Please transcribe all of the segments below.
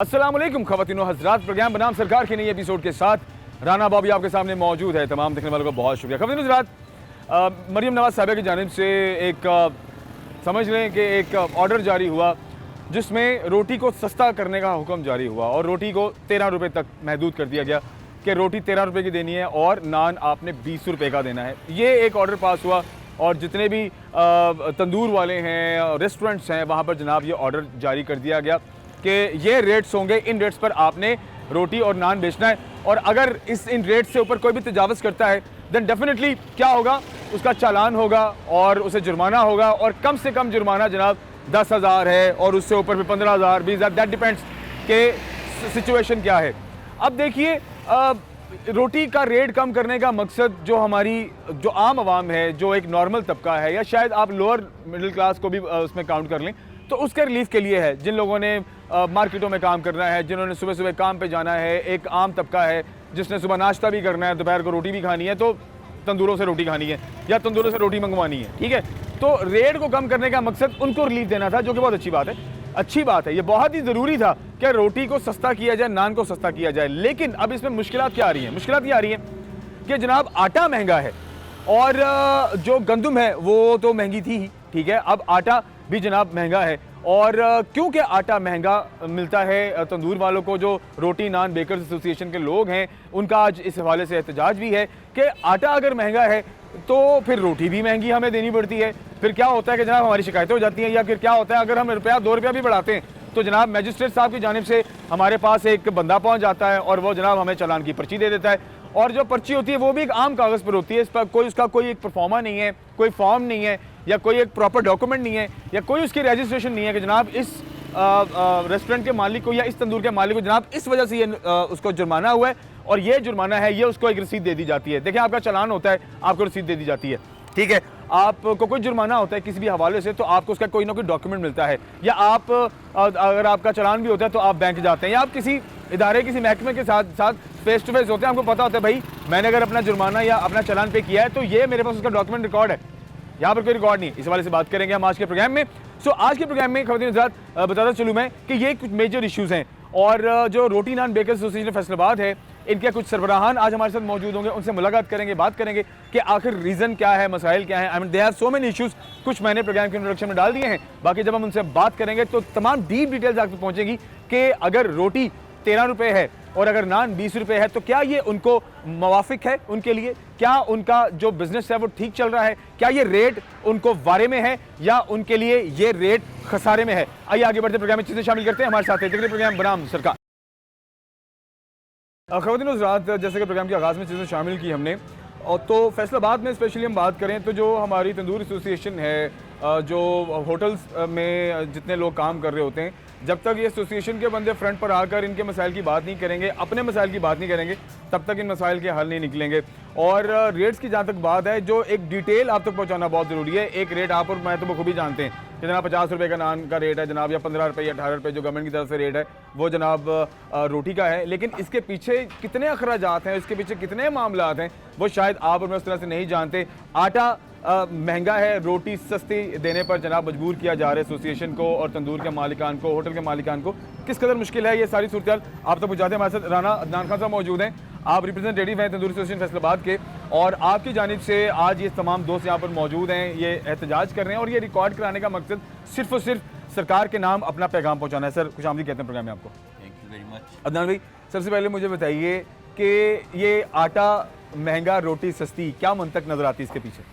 अस्सलाम वालेकुम ख़वातीन व हज़रात, प्रोग्राम बनाम सरकार के नई एपिसोड के साथ राना बॉबी आपके सामने मौजूद है। तमाम देखने वालों का बहुत शुक्रिया। ख़वातीन व हज़रात, मरियम नवाज़ साहिबा की जानिब से समझ लें कि एक ऑर्डर जारी हुआ जिसमें रोटी को सस्ता करने का हुक्म जारी हुआ और रोटी को 13 रुपये तक महदूद कर दिया गया कि रोटी 13 रुपये की देनी है और नान आपने 20 रुपये का देना है। ये एक ऑर्डर पास हुआ और जितने भी तंदूर वाले हैं, रेस्टोरेंट्स हैं, वहाँ पर जनाब ये ऑर्डर जारी कर दिया गया कि ये रेट्स होंगे, इन रेट्स पर आपने रोटी और नान बेचना है और अगर इन रेट्स से ऊपर कोई भी तजावज़ करता है देन डेफिनेटली क्या होगा, उसका चालान होगा और उसे जुर्माना होगा और कम से कम जुर्माना जनाब 10,000 है और उससे ऊपर भी 15,000, 20,000, दैट डिपेंड्स के सिचुएशन क्या है। अब देखिए, रोटी का रेट कम करने का मकसद जो आम आवाम है, जो एक नॉर्मल तबका है या शायद आप लोअर मिडिल क्लास को भी उसमें काउंट कर लें, तो उसके रिलीफ के लिए है। जिन लोगों ने मार्केटों में काम करना है, जिन्होंने सुबह सुबह काम पे जाना है, एक आम तबका है जिसने सुबह नाश्ता भी करना है, दोपहर को रोटी भी खानी है, तो तंदूरों से रोटी खानी है या तंदूरों से रोटी मंगवानी है, ठीक है। तो रेट को कम करने का मकसद उनको रिलीफ देना था, जो कि बहुत अच्छी बात है। अच्छी बात है, ये बहुत ही ज़रूरी था कि रोटी को सस्ता किया जाए, नान को सस्ता किया जाए। लेकिन अब इसमें मुश्किलात क्या आ रही हैं? मुश्किलात ये आ रही हैं कि जनाब आटा महंगा है और जो गंदम है वो तो महंगी थी ही, ठीक है। अब आटा भी जनाब महंगा है और क्योंकि आटा महंगा मिलता है तंदूर वालों को, जो रोटी नान बेकर्स एसोसिएशन के लोग हैं, उनका आज इस हवाले से एहतजाज भी है कि आटा अगर महंगा है तो फिर रोटी भी महंगी हमें देनी पड़ती है। फिर क्या होता है कि जनाब हमारी शिकायतें हो जाती हैं, या फिर क्या होता है अगर हम रुपया 2 रुपया भी बढ़ाते हैं तो जनाब मैजिस्ट्रेट साहब की जानिब से हमारे पास एक बंदा पहुंच जाता है और वो जनाब हमें चालान की पर्ची दे देता है और जो पर्ची होती है वो भी एक आम कागज़ पर होती है। इस पर उसका कोई एक परफॉर्मा नहीं है, कोई फॉर्म नहीं है या कोई एक प्रॉपर डॉक्यूमेंट नहीं है या कोई उसकी रजिस्ट्रेशन नहीं है कि जनाब इस रेस्टोरेंट के मालिक को या इस तंदूर के मालिक को जनाब इस वजह से ये उसको जुर्माना हुआ है और ये जुर्माना है, ये उसको एक रसीद दे दी जाती है। देखिए, आपका चालान होता है, आपको रसीद दे दी जाती है, ठीक है। आपको कोई जुर्माना होता है किसी भी हवाले से तो आपको उसका कोई ना कोई डॉक्यूमेंट मिलता है, या आप अगर आपका चालान भी होता है तो आप बैंक जाते हैं या आप किसी इदारे, किसी महकमे के साथ फेस टू फेस होते हैं। आपको पता होता है भाई मैंने अगर अपना जुर्माना या अपना चालान पे किया है तो ये मेरे पास उसका डॉक्यूमेंट रिकॉर्ड है। यहाँ पर कोई रिकॉर्ड नहीं। इस वाले से बात करेंगे हम आज के प्रोग्राम में। आज के प्रोग्राम में ख़वातीन हज़रात बताता चलूँ मैं कि ये कुछ मेजर इश्यूज़ हैं और जो रोटी नान बेकर्स एसोसिएशन फैसलाबाद है, इनके कुछ सरबराहान आज हमारे साथ मौजूद होंगे, उनसे मुलाकात करेंगे, बात करेंगे कि आखिर रीज़न क्या है, मसाइल क्या है। I mean they have so many issues. कुछ मैंने प्रोग्राम के इंट्रोडक्शन में डाल दिए हैं, बाकी जब हम उनसे बात करेंगे तो तमाम डीप डिटेल्स आपको पहुँचेगी कि अगर रोटी 13 रुपये है और अगर नान 20 रुपये है तो क्या ये उनको मुवाफिक है उनके लिए, क्या उनका जो बिजनेस है वो ठीक चल रहा है, क्या ये रेट उनको वारे में है या उनके लिए ये रेट खसारे में है। आइए आगे बढ़ते प्रोग्राम में चीज़ें शामिल करते हैं। हमारे साथ है प्रोग्राम बनाम सरकार। ख़वातीन हज़रात, जैसे कि प्रोग्राम के आगाज़ में चीज़ें शामिल की हमने, और तो फैसलाबाद में स्पेशली हम बात करें तो जो हमारी तंदूर एसोसिएशन है, जो होटल्स में जितने लोग काम कर रहे होते हैं, जब तक ये एसोसिएशन के बंदे फ्रंट पर आकर इनके मसाइल की बात नहीं करेंगे, अपने मसाइल की बात नहीं करेंगे, तब तक इन मसाइल के हल नहीं निकलेंगे। और रेट्स की जहाँ तक बात है, जो एक डिटेल आप तक पहुँचाना बहुत ज़रूरी है। एक रेट आप और मैं तो बखूबी जानते हैं कि जनाब 50 रुपये का नान का रेट है जनाब, या 15 रुपये या 18 रुपये जो गवर्नमेंट की तरफ से रेट है वो जनाब रोटी का है। लेकिन इसके पीछे कितने अखराजात हैं, इसके पीछे कितने मामलात हैं, वो शायद आप और मैं उस तरह से नहीं जानते। आटा महंगा है, रोटी सस्ती देने पर जनाब मजबूर किया जा रहा है एसोसिएशन को और तंदूर के मालिकान को, होटल के मालिकान को। किस कदर मुश्किल है ये सारी सूरत आप तक पहुँचाते हैं। हमारे साथ राना अदनान खान साहब मौजूद हैं, आप रिप्रेजेंटेटिव हैं तंदूर एसोसिएशन फैसलाबाद के, और आपकी जानिब से आज ये तमाम दोस्त यहाँ पर मौजूद हैं, ये एहतजाज कर रहे हैं और ये रिकॉर्ड कराने का मकसद सिर्फ और सिर्फ सरकार के नाम अपना पैगाम पहुँचाना है। सर खुश आमदीद कहते हैं प्रोग्राम में आपको। Thank you very much. Adnan भाई, सबसे पहले मुझे बताइए कि ये आटा महंगा रोटी सस्ती, क्या मंतक नज़र आती है इसके पीछे?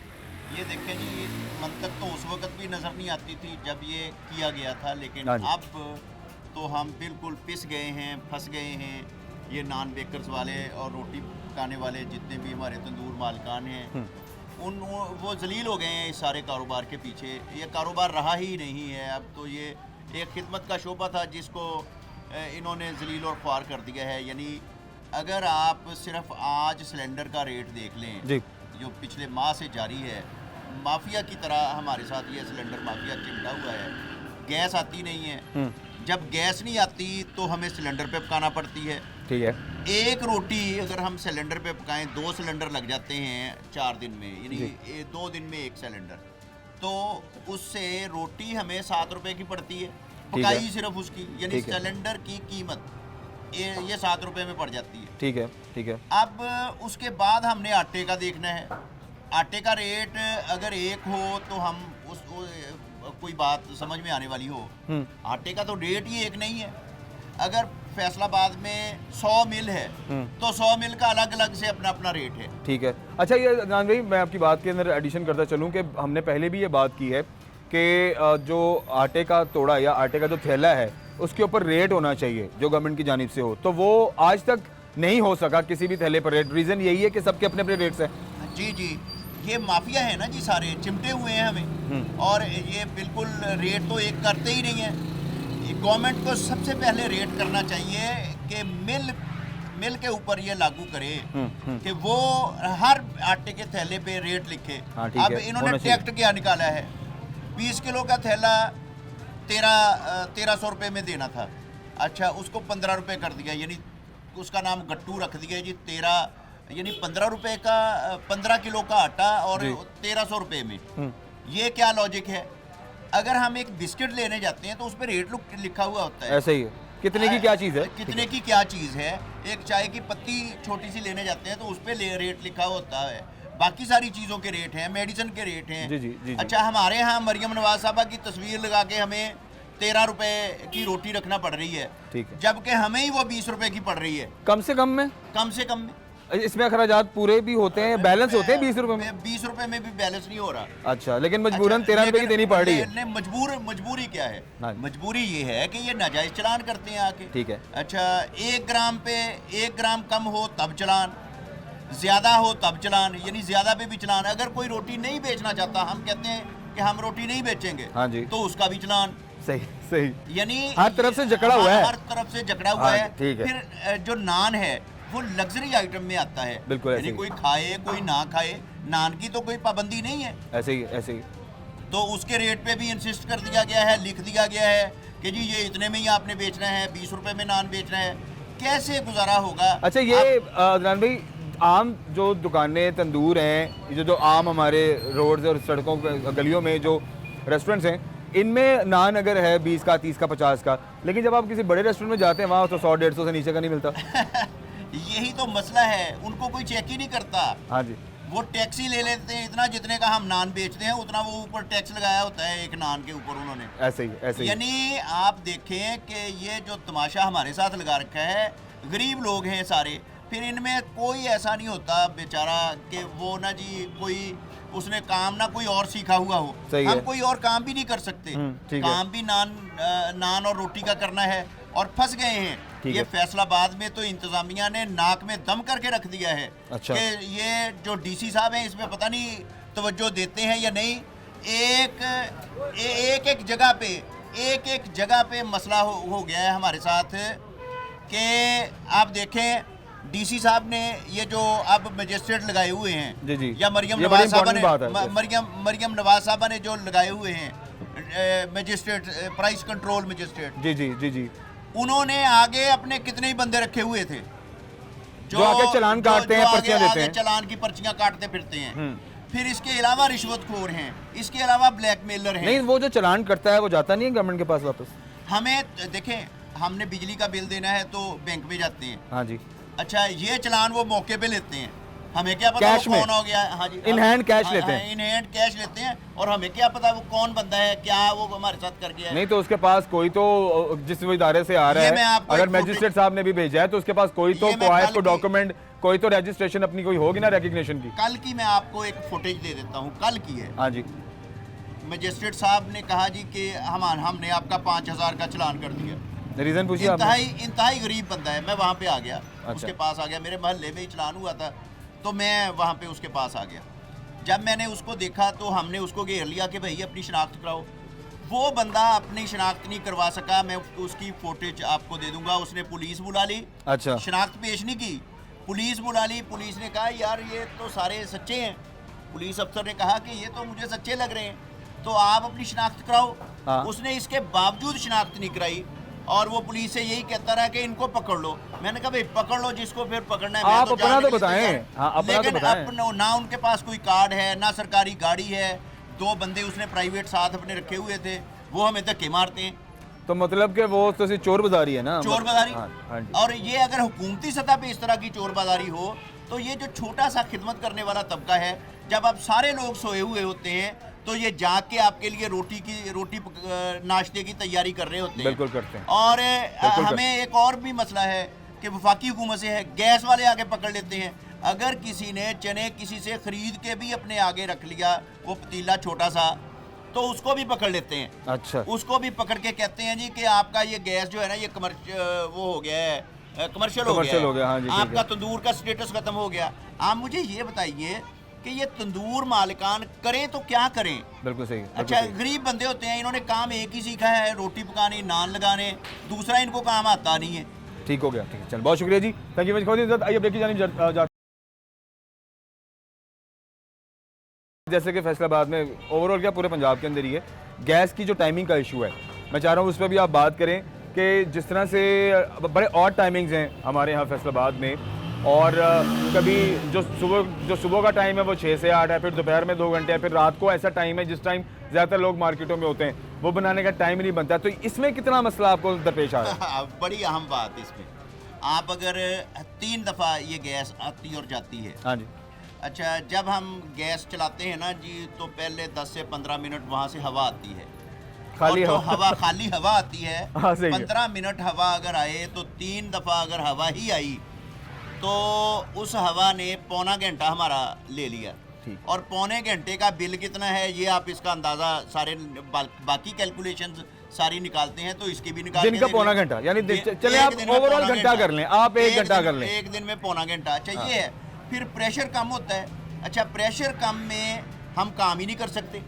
ये देखें जी, मंतक तो उस वक्त भी नज़र नहीं आती थी जब ये किया गया था, लेकिन हाँ जी। अब तो हम बिल्कुल पिस गए हैं, फंस गए हैं। ये नान बेकर्स वाले और रोटी पकाने वाले जितने भी हमारे तंदूर मालिकान हैं, वो जलील हो गए हैं इस सारे कारोबार के पीछे। ये कारोबार रहा ही नहीं है। अब तो ये एक खिदमत का शोबा था जिसको इन्होंने जलील और ख्वार कर दिया है। यानी अगर आप सिर्फ आज सिलेंडर का रेट देख लें जी, जो पिछले माह से जारी है, माफिया की तरह हमारे साथ ये सिलेंडर माफिया चिमटा हुआ है। गैस आती नहीं है, जब गैस नहीं आती तो हमें सिलेंडर पे पकाना पड़ती है, ठीक है। एक रोटी अगर हम सिलेंडर पे पकाएं, 2 सिलेंडर लग जाते हैं 4 दिन में, यानी 2 दिन में 1 सिलेंडर, तो उससे रोटी हमें 7 रुपए की पड़ती है ठीक है। पकाई सिर्फ उसकी, यानी ठीक है। सिलेंडर की कीमत ये 7 रुपए में पड़ जाती है। ठीक है, ठीक है। अब उसके बाद हमने आटे का देखना है। आटे का रेट अगर एक हो तो हम कोई बात समझ में आने वाली हो। आटे का तो रेट ही एक नहीं है। अगर फैसलाबाद में 100 मिल है तो 100 मिल का अलग अलग से अपना अपना रेट है। ठीक है। अच्छा, ये अदनान भाई, मैं आपकी बात के अंदर एडिशन करता चलूँ कि हमने पहले भी ये बात की है कि जो आटे का तोड़ा या आटे का जो थैला है उसके ऊपर रेट होना चाहिए जो गवर्नमेंट की जानिब से हो, तो वो आज तक नहीं हो सका किसी भी थैले पर रेट। रीज़न यही है कि सबके अपने अपने रेट्स हैं। जी जी, ये माफिया है ना जी, सारे चिमटे हुए हैं हमें, और ये बिल्कुल रेट तो एक करते ही नहीं है। गवर्नमेंट को सबसे पहले रेट करना चाहिए कि मिल के ऊपर ये लागू करे कि वो हर आटे के थैले पे रेट लिखे। हाँ, ठीक अब है, इन्होंने होना चाहिए। टैक्स क्या निकाला है, 20 किलो का थैला 1300 रुपये में देना था। अच्छा, उसको 15 रुपये कर दिया, यानी उसका नाम गट्टू रख दिया जी। 13 यानी 15 रुपये का 15 किलो का आटा और 1300 रुपये में। ये क्या लॉजिक है? अगर हम एक बिस्किट लेने जाते हैं तो उस पर रेट लिखा हुआ होता है। ऐसे ही है, कितने की क्या चीज़ है, कितने की क्या चीज़ है। एक चाय की पत्ती छोटी सी लेने जाते हैं तो उस पर रेट लिखा होता है। बाकी सारी चीज़ों के रेट हैं, मेडिसिन के रेट हैं। जी, जी, जी, जी। अच्छा, हमारे यहाँ मरियम नवाज साहबा की तस्वीर लगा के हमें 13 रुपए की रोटी रखना पड़ रही है, ठीक है, जबकि हमें ही वो 20 रुपए की पड़ रही है। कम से कम में। कम से कम में इसमें अखराजात पूरे भी होते हैं, बैलेंस होते हैं 20 रुपए में। 20 रुपए में भी बैलेंस नहीं हो रहा। अच्छा, लेकिन मजबूरन 13 रुपए की लेकिन- देनी पड़ रही है। मजबूरी क्या है? हाँ। मजबूरी ये है कि ये नाजायज चलान करते हैं आके। ठीक है। अच्छा, 1 ग्राम पे 1 ग्राम कम हो तब चलान, ज्यादा हो तब चलान, यानी ज्यादा पे भी चलान। अगर कोई रोटी नहीं बेचना चाहता, हम कहते हैं कि हम रोटी नहीं बेचेंगे, हाँ जी, तो उसका भी चलान। सही सही, यानी हर तरफ से जकड़ा हुआ है। हर तरफ से जकड़ा हुआ हाँ, है। ठीक है। फिर जो नान है वो लग्जरी आइटम में आता है। बिल्कुल ऐसे यानी ही। कोई खाए कोई ना खाए, नान की तो कोई पाबंदी नहीं है। ऐसे ही ऐसे ही। तो उसके रेट पे भी इंसिस्ट कर दिया गया है, लिख दिया गया है कि जी ये इतने में ही आपने बेचना है, 20 रुपए में नान बेचना है। कैसे गुजारा होगा? अच्छा, ये अदनान भाई, आम जो दुकानें, तंदूर हैं, जो आम हमारे रोड्स और सड़कों पे, गलियों में जो रेस्टोरेंट्स हैं, इनमें नान अगर है 20 का, 30 का, 50 का, लेकिन जब आप किसी बड़े रेस्टोरेंट में जाते हैं वहाँ तो 100-150 से नीचे का नहीं मिलता। यही तो मसला है, उनको कोई चेक ही नहीं करता। हाँ जी, वो टैक्स ही ले लेते हैं इतना, जितने का हम नान बेचते हैं उतना वो ऊपर टैक्स लगाया होता है एक नान के ऊपर उन्होंने। ऐसे ही ऐसे ही। यानी आप देखें कि ये जो तमाशा हमारे साथ लगा रखा है, गरीब लोग हैं सारे। फिर इनमें कोई ऐसा नहीं होता बेचारा कि वो ना जी कोई उसने काम ना कोई और सीखा हुआ हो। सही हम है। कोई और काम भी नहीं कर सकते, ठीक है। काम भी नान और रोटी का करना है, और फंस गए हैं। ठीक ये है। फैसलाबाद में तो इंतजामिया ने नाक में दम करके रख दिया है। अच्छा। कि ये जो डीसी साहब हैं इसमें पता नहीं तवज्जो देते हैं या नहीं। एक एक जगह पे मसला हो गया है हमारे साथ कि आप देखें, डीसी साहब ने ये जो अब मजिस्ट्रेट लगाए हुए हैं, जी, जी। या मरियम ये नवाज बड़ी साहबा important बात है। ने मरियम नवाज साहबा ने जो लगाए हुए हैं मजिस्ट्रेट, प्राइस कंट्रोल मजिस्ट्रेट, जी जी जी जी, उन्होंने आगे अपने कितने ही बंदे रखे हुए थे जो आगे चालान काटते हैं, पर्चियां देते हैं। चालान की पर्चियां काटते फिरते हैं। फिर इसके अलावा रिश्वतखोर हैं, इसके अलावा ब्लैकमेलर हैं। नहीं, वो जो चालान करता है वो जाता नहीं है गवर्नमेंट के पास वापस। हमें देखें, हमने बिजली का बिल देना है तो बैंक में जाते हैं। हाँ जी, अच्छा, ये चालान वो मौके पे लेते हैं, हमें क्या पता कैश वो में। कौन हो गया। हाँ जी, इन हैंड कैश लेते हैं। इन हैंड कैश लेते हैं, और हमें क्या पता वो कौन बंदा है, क्या वो हमारे साथ कर गया है। नहीं तो उसके पास कोई तो, जिस वो इदारे से आ रहा ये मैं है, आपको अगर एक मैजिस्ट्रेट साहब ने भी भेजा है तो उसके पास कोई तो ये मैं क्वाइट कल को की- डॉक्यूमेंट, कोई तो रजिस्ट्रेशन अपनी कोई होगी ना रिकग्निशन की। कल की मैं आपको एक फुटेज दे देता हूँ, कल की है। हाँ जी, मजिस्ट्रेट साहब ने कहा जी कि हमने आपका 5000 का चालान कर दिया। रीजन पूछिए आपने। इंतहाई गरीब बंदा है। मैं वहाँ पे आ गया, अच्छा। उसके पास आ गया, मेरे मोहल्ले में ही चालान हुआ था तो मैं वहाँ पे उसके पास आ गया। जब मैंने उसको देखा तो हमने उसको घेर लिया कि भाई अपनी शनाख्त कराओ। वो बंदा अपनी शनाख्त नहीं करवा सका, मैं उसकी फुटेज आपको दे दूंगा। उसने पुलिस बुला ली, अच्छा, शनाख्त पेश नहीं की, पुलिस बुला ली। पुलिस ने कहा यार ये तो सारे सच्चे हैं। पुलिस अफसर ने कहा कि ये तो मुझे सच्चे लग रहे हैं, तो आप अपनी शनाख्त कराओ। हाँ। उसने इसके बावजूद शनाख्त नहीं कराई, और वो पुलिस से यही कहता रहा कि इनको पकड़ लो। मैंने कहा भाई पकड़ लो जिसको फिर पकड़ना है। मैं आप तो अपना जाने तो के लिए बताएं। तैयार। हाँ, अपना तो लेकिन बताएं। ना उनके पास कोई कार्ड है, ना सरकारी गाड़ी है। 2 बंदे उसने प्राइवेट साथ अपने रखे हुए थे, वो हमें धक्के मारते हैं। तो मतलब कि वो तो चोर बाजारी है ना, चोर बाजारी। हाँ जी। और ये अगर हुकूमती सतह पे इस तरह की चोर बाजारी हो तो ये जो छोटा सा खिदमत करने वाला तबका है, जब आप सारे लोग सोए हुए होते हैं तो ये जाग के आपके लिए रोटी नाश्ते की तैयारी कर रहे होते हैं। बिल्कुल करते हैं। और हमें एक और भी मसला है कि वफाकी हुकूमत से है, गैस वाले आगे पकड़ लेते हैं। अगर किसी ने चने किसी से खरीद के भी अपने आगे रख लिया, वो पतीला छोटा सा, तो उसको भी पकड़ लेते हैं। अच्छा, उसको भी पकड़ के कहते हैं जी कि आपका ये गैस जो है ना, ये वो हो गया है, कमर्शियल हो गया, हाँ जी, ठीक आपका है। तंदूर का स्टेटस खत्म हो गया। आप मुझे ये बताइए कि ये तंदूर मालिकान करें तो क्या करें? बिल्कुल सही। अच्छा, गरीब बंदे होते हैं, इन्होंने काम एक ही सीखा है, रोटी पकानी, नान लगाने, दूसरा इनको काम आता नहीं है। ठीक हो गया, ठीक है, चल बहुत शुक्रिया जी, थैंक यू वेरी मच। आइए ब्रेक की जानिब जैसे कि फैसलाबाद में ओवरऑल क्या पूरे पंजाब के अंदर ही है, गैस की जो टाइमिंग का इशू है, मैं चाह रहा हूँ उस पर भी आप बात करें कि जिस तरह से बड़े ऑड टाइमिंग्स हैं हमारे यहाँ फैसलाबाद में, और कभी जो सुबह का टाइम है वो 6 से 8 है, फिर दोपहर में 2 घंटे है, फिर रात को ऐसा टाइम है जिस टाइम ज़्यादातर लोग मार्केटों में होते हैं, वो बनाने का टाइम ही नहीं बनता। तो इसमें कितना मसला आपको दरपेश आ रहा है? बड़ी अहम बात इसमें, आप अगर 3 दफ़ा ये गैस आती और जाती है। हाँ जी। अच्छा, जब हम गैस चलाते हैं ना जी, तो पहले 10 से 15 मिनट वहाँ से हवा आती है, खाली हवा खाली हवा आती है। हाँ, सही है। 15 मिनट हवा अगर आए तो 3 दफ़ा अगर हवा ही आई तो उस हवा ने पौना घंटा हमारा ले लिया। ठीक। और पौने घंटे का बिल कितना है, ये आप इसका अंदाज़ा सारे बाकी कैलकुलेशंस सारी निकालते हैं तो इसकी भी निकाल दिन का पौना घंटा, यानी चले आप ओवरऑल घंटा कर लें, आप 1 घंटा कर लें, एक दिन में पौना घंटा। अच्छा, ये है। फिर प्रेशर कम होता है। अच्छा, प्रेशर कम में हम काम ही नहीं कर सकते।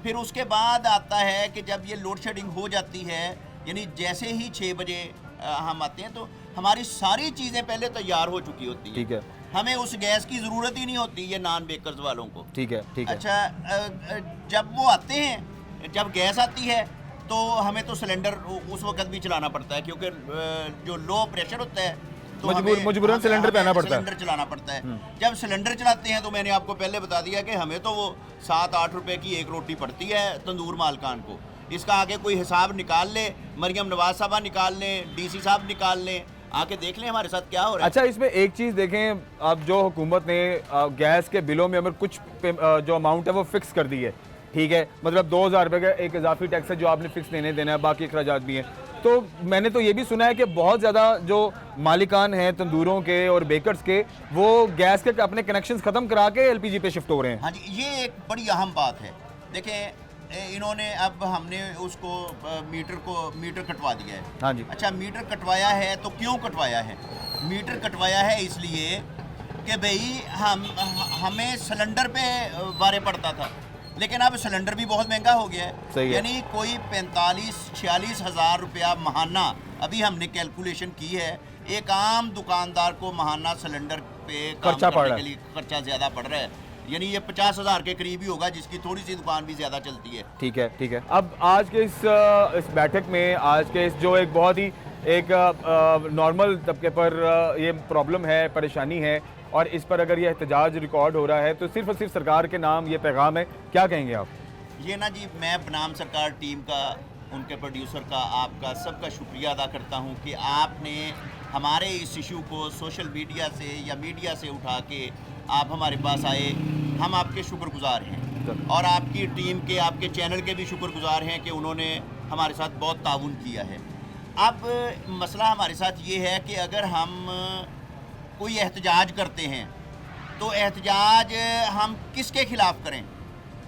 फिर उसके बाद आता है कि जब ये लोड शेडिंग हो जाती है, यानी जैसे ही 6 बजे हम आते हैं तो हमारी सारी चीज़ें पहले तैयार हो चुकी होती हैं। ठीक है। हमें उस गैस की ज़रूरत ही नहीं होती, ये नान बेकर्स वालों को। ठीक है, ठीक है। अच्छा, जब वो आते हैं, जब गैस आती है तो हमें तो सिलेंडर उस वक्त भी चलाना पड़ता है, क्योंकि जो लो प्रेशर होता है तो मजबूरन सिलेंडर पे आना पड़ता है, सिलेंडर चलाना पड़ता है। जब सिलेंडर चलाते हैं तो मैंने आपको पहले बता दिया कि हमें तो वो 7-8 रुपए की एक रोटी पड़ती है तंदूर मालकान को। इसका आगे कोई हिसाब निकाल ले, मरियम नवाज साहबा निकाल लें, डीसी साहब निकाल लें, आके देख लें हमारे साथ क्या हो रहा है। अच्छा, इसमें एक चीज़ देखें, अब जो हुकूमत ने गैस के बिलों में अगर कुछ जो अमाउंट है वो फिक्स कर दी है, ठीक है, मतलब 2000 रुपये का एक इजाफी टैक्स है जो आपने फिक्स देना है, बाकी अखराजात भी हैं। तो मैंने तो ये भी सुना है कि बहुत ज़्यादा जो मालिकान हैं तंदूरों के और बेकर्स के, वो गैस के अपने कनेक्शंस ख़त्म करा के LPG पे शिफ्ट हो रहे हैं। हाँ जी, ये एक बड़ी अहम बात है। देखें, इन्होंने अब हमने उसको मीटर कटवा दिया है। हाँ जी। अच्छा, मीटर कटवाया है तो क्यों कटवाया है? मीटर कटवाया है इसलिए कि भाई हमें सिलेंडर पे बारे पड़ता था, लेकिन अब सिलेंडर भी बहुत महंगा हो गया है। यानी कोई 45-46 हज़ार रुपया महाना अभी हमने कैलकुलेशन की है, एक आम दुकानदार को महाना सिलेंडर पे खर्चा पड़ रहा है, के लिए खर्चा ज़्यादा पड़ रहा है। यानी ये 50,000 के करीब ही होगा, जिसकी थोड़ी सी दुकान भी ज़्यादा चलती है। ठीक है, ठीक है। अब आज के इस बैठक में, आज के इस जो एक बहुत ही एक नॉर्मल तबके पर ये प्रॉब्लम है, परेशानी है, और इस पर अगर ये एहतजाज रिकॉर्ड हो रहा है तो सिर्फ और सिर्फ सरकार के नाम ये पैगाम है, क्या कहेंगे आप? ये ना जी, मैं बनाम सरकार टीम का, उनके प्रोड्यूसर का, आपका सबका शुक्रिया अदा करता हूँ कि आपने हमारे इस इशू को सोशल मीडिया से या मीडिया से उठा के आप हमारे पास आए। हम आपके शुक्रगुजार हैं और आपकी टीम के, आपके चैनल के भी शुक्रगुजार हैं कि उन्होंने हमारे साथ बहुत ताउन किया है। अब मसला हमारे साथ ये है कि अगर हम कोई एहतजाज करते हैं तो एहतजाज हम किसके ख़िलाफ़ करें?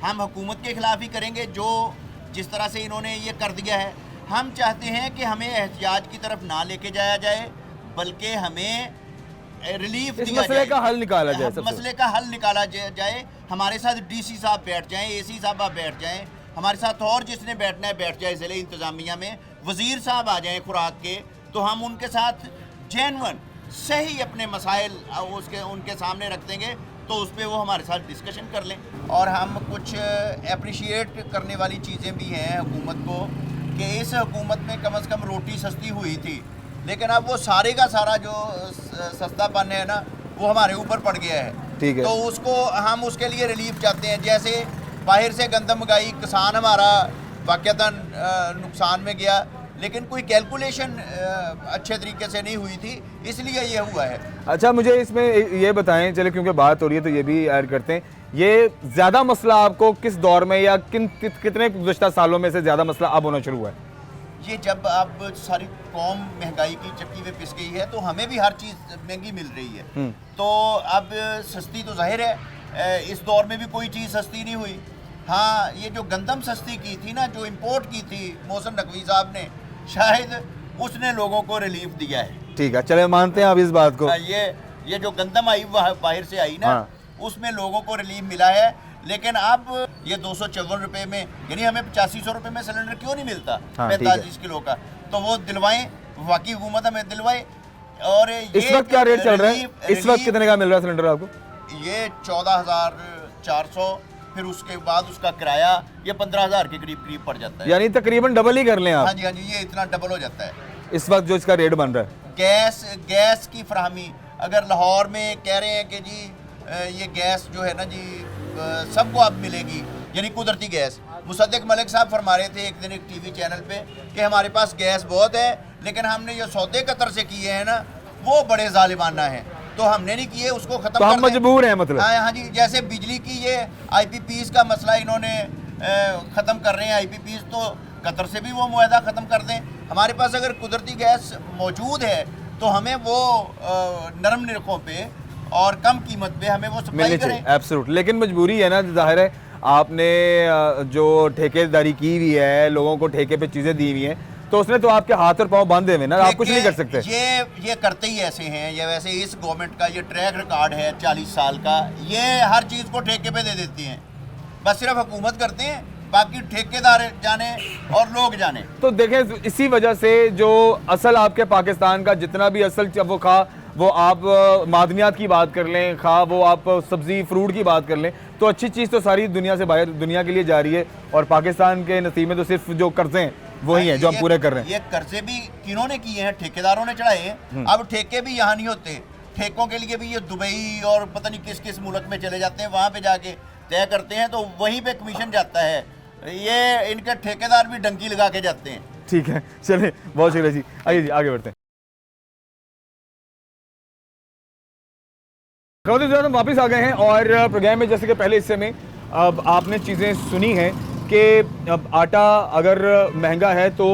हम हुकूमत के ख़िलाफ़ ही करेंगे, जो जिस तरह से इन्होंने ये कर दिया है। हम चाहते हैं कि हमें एहतजाज की तरफ ना लेके जाया जाए, बल्कि हमें रिलीफ दिया जाए, मसले का हल निकाला जाए, मसले का हल निकाला जाए। हमारे साथ डीसी साहब बैठ जाएं, एसी साहब आप बैठ जाएं, हमारे साथ और जिसने बैठना है बैठ जाए, ज़िले इंतज़ामिया में वज़ीर साहब आ जाएं खुराक के, तो हम उनके साथ जेन्युइन सही अपने मसाइल उनके सामने रख देंगे, तो उस पर वो हमारे साथ डिस्कशन कर लें। और हम कुछ अप्रिशिएट करने वाली चीज़ें भी हैं हुकूमत को, कि इस हुकूमत में कम से कम रोटी सस्ती हुई थी, लेकिन अब वो सारे का सारा जो सस्तापन है ना, वो हमारे ऊपर पड़ गया है। ठीक है। तो उसको हम उसके लिए रिलीफ चाहते हैं। जैसे बाहर से गंदम मंगाई, किसान हमारा वाक़तन नुकसान में गया, लेकिन कोई कैलकुलेशन अच्छे तरीके से नहीं हुई थी, इसलिए ये हुआ है। अच्छा, मुझे इसमें ये बताएं, चले क्योंकि बात हो रही है तो ये भी ऐड करते हैं, ये ज़्यादा मसला आपको किस दौर में या कितने गुज़श्ता सालों में से ज़्यादा मसला अब होना शुरू हुआ है? ये जब अब सारी कौम महंगाई की चक्की में पिस गई है तो हमें भी हर चीज़ महंगी मिल रही है, तो अब सस्ती तो जाहिर है, इस दौर में भी कोई चीज़ सस्ती नहीं हुई। हाँ, ये जो गंदम सस्ती की थी ना, जो इंपोर्ट की थी मोहसिन नकवी साहब ने, शायद उसने लोगों को रिलीफ दिया है। ठीक है, चले मानते हैं आप इस बात को। ये जो गंदम आई बाहर से आई ना, उसमें लोगों को रिलीफ मिला है। लेकिन अब ये 254 रुपये में, यानी हमें 8500 रुपये में सिलेंडर क्यों नहीं मिलता 45 किलो का, तो वो दिलवाएं, वाकई हुकूमत हमें दिलवाए। और इस वक्त क्या रेट चल रहा है? इस वक्त कितने का मिल रहा है सिलेंडर आपको? ये 14,400, फिर उसके बाद उसका किराया ये 15,000 के करीब पड़ जाता है, यानी तकरीबन डबल ही कर लें आप। हाँ जी, ये इतना डबल हो जाता है इस वक्त जो इसका रेट बन रहा है। गैस की फराहमी, अगर लाहौर में कह रहे हैं कि जी ये गैस जो है ना जी सबको अब मिलेगी, यानी कुदरती गैस। मुसद्दिक मलिक साहब फरमा रहे थे एक दिन एक टीवी चैनल पे कि हमारे पास गैस बहुत है, लेकिन हमने जो सौदे कतर से किए हैं ना वो बड़े जालिमाना हैं, तो हमने नहीं किए, उसको खत्म तो हम कर दें। मजबूर हैं मतलब। हाँ जी, जैसे बिजली की ये IPPs का मसला इन्होंने ख़त्म कर रहे हैं, IPPs तो कतर से भी वो मुआहदा ख़त्म कर दें। हमारे पास अगर कुदरती गैस मौजूद है तो हमें वो नरम निरखों पे और कम कीमत पे हमें वो सप्लाई करें। एब्सोल्युटली, लेकिन मजबूरी है ना, जाहिर है आपने जो ठेकेदारी की हुई है, लोगों को ठेके पे चीज़ें दी हुई हैं, तो उसने तो आपके हाथ और पाँव बांधे हुए ना, आप कुछ नहीं कर सकते। ये करते ही ऐसे हैं, ये वैसे इस गवर्नमेंट का ये ट्रैक रिकॉर्ड है 40 साल का, ये हर चीज़ को ठेके पे दे देती हैं, बस सिर्फ हुकूमत करते हैं, बाकी ठेकेदार जाने और लोग जाने। तो देखें, इसी वजह से जो असल आपके पाकिस्तान का जितना भी असल वो खा, वो आप मादनियात की बात कर लें, खा वो आप सब्ज़ी फ्रूट की बात कर लें, तो अच्छी चीज़ तो सारी दुनिया से बाहर दुनिया के लिए जा रही है, और पाकिस्तान के नसीब में तो सिर्फ जो कर्जे हैं वही हैं जो हम पूरे कर रहे हैं। ये कर्जे भी किन्होंने किए हैं? ठेकेदारों ने चढ़ाए हैं। अब ठेके भी यहाँ नहीं होते, ठेकों के लिए भी ये दुबई और पता नहीं किस किस मुल्क में चले जाते हैं, वहाँ पे जाके तय करते हैं, तो वहीं पे कमीशन जाता है। ये इनके ठेकेदार भी डंकी लगा के जाते हैं। ठीक है, चलिए, बहुत शुक्रिया जी, आइए जी आगे बढ़ते हैं। हम वापस आ गए हैं और प्रोग्राम में जैसे कि पहले हिस्से में अब आपने चीज़ें सुनी हैं कि अब आटा अगर महंगा है तो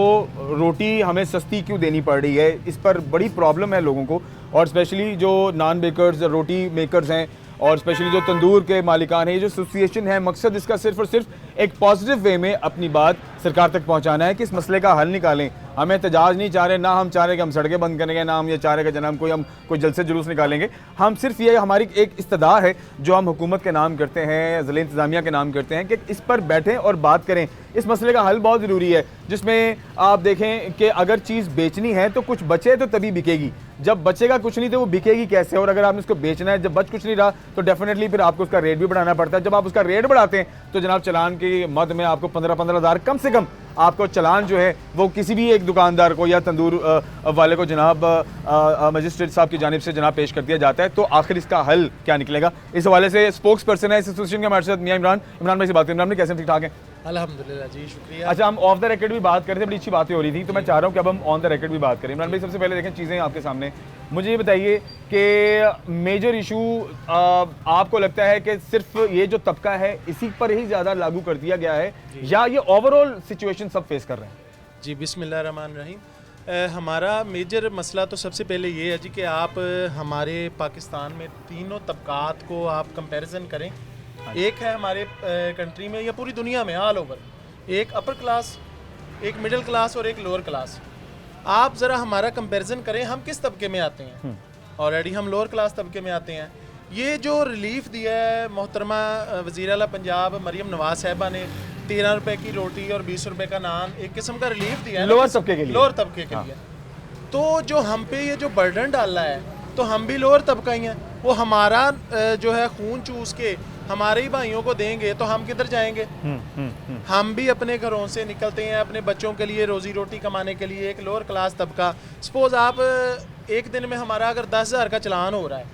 रोटी हमें सस्ती क्यों देनी पड़ रही है, इस पर बड़ी प्रॉब्लम है लोगों को, और स्पेशली जो नान बेकर्स, रोटी मेकर्स हैं, और स्पेशली जो तंदूर के मालिकान हैं, ये जो एसोसिएशन है, मकसद इसका सिर्फ और सिर्फ एक पॉजिटिव वे में अपनी बात सरकार तक पहुंचाना है कि इस मसले का हल निकालें। हम एहतजाज नहीं चाह रहे, ना हम चाह रहे कि हम सड़कें बंद करेंगे, ना हम ये चाह रहे कि जनाब हम कोई जलसे जुलूस निकालेंगे। हम सिर्फ ये हमारी एक इस्तदा है जो हम हुकूमत के नाम करते हैं, ज़िला इंतज़ामिया के नाम करते हैं, कि इस पर बैठें और बात करें। इस मसले का हल बहुत ज़रूरी है, जिसमें आप देखें कि अगर चीज़ बेचनी है तो कुछ बचे तो तभी बिकेगी, जब बचेगा कुछ नहीं तो वो बिकेगी कैसे? और अगर आपने उसको बेचना है, जब बच कुछ नहीं रहा तो डेफिनेटली फिर आपको उसका रेट भी बढ़ाना पड़ता है। जब आप उसका रेट बढ़ाते हैं तो जनाब चलान की मद में आपको 15-15 हज़ार कम से कम आपको चलान जो है वो किसी भी एक दुकानदार को या तंदूर वाले को जनाब मजिस्ट्रेट साहब की जानिब से जनाब पेश कर दिया जाता है। तो आखिर इसका हल क्या निकलेगा, इस हवाले से स्पोक्स पर्सन है इस एसोसिएशन के हमारे साथ मियां इमरान भाई से बात करें। इमरान भाई कैसे, ठीक ठाक हैं? अल्हम्दुलिल्लाह जी, शुक्रिया। अच्छा, हम ऑफ द रिकॉर्ड भी बात कर रहे थे, बड़ी अच्छी बातें हो रही थी, तो मैं चाह रहा हूँ कि अब हम ऑन द रिकॉर्ड भी बात करें। इमरान भाई सबसे पहले देखें चीज़ें आपके सामने, मुझे ये बताइए कि मेजर इशू आपको लगता है कि सिर्फ ये जो तबका है इसी पर ही ज़्यादा लागू कर दिया गया है, या ये ओवरऑल सिचुएशन सब फेस कर रहे हैं? जी, बिस्मिल्लाहिर्रहमानिर्रहीम। हमारा मेजर मसला तो सबसे पहले ये है जी कि आप हमारे पाकिस्तान में तीनों तबकात को आप कंपैरिजन करें। एक है हमारे कंट्री में या पूरी दुनिया में ऑल ओवर, एक अपर क्लास, एक मिडिल क्लास और एक लोअर क्लास। आप ज़रा हमारा कंपैरिजन करें, हम किस तबके में आते हैं? ऑलरेडी हम लोअर क्लास तबके में आते हैं। ये जो रिलीफ दिया है मोहतरमा वज़ीर आला पंजाब मरीम नवाज साहिबा ने, 13 रुपए की रोटी और 20 रुपए का नान, एक किस्म का रिलीफ दिया है लोअर तबके के लिए, लोअर तबके के लिए। तो जो हम पे ये जो बर्डन डाला है, तो हम भी लोअर तबका ही हैं, वो हमारा जो है खून चूस के हमारे ही भाइयों को देंगे तो हम किधर जाएंगे? हम भी अपने घरों से निकलते हैं अपने बच्चों के लिए रोजी रोटी कमाने के लिए। एक लोअर क्लास तबका, सपोज आप एक दिन में हमारा अगर 10,000 का चलान हो रहा है,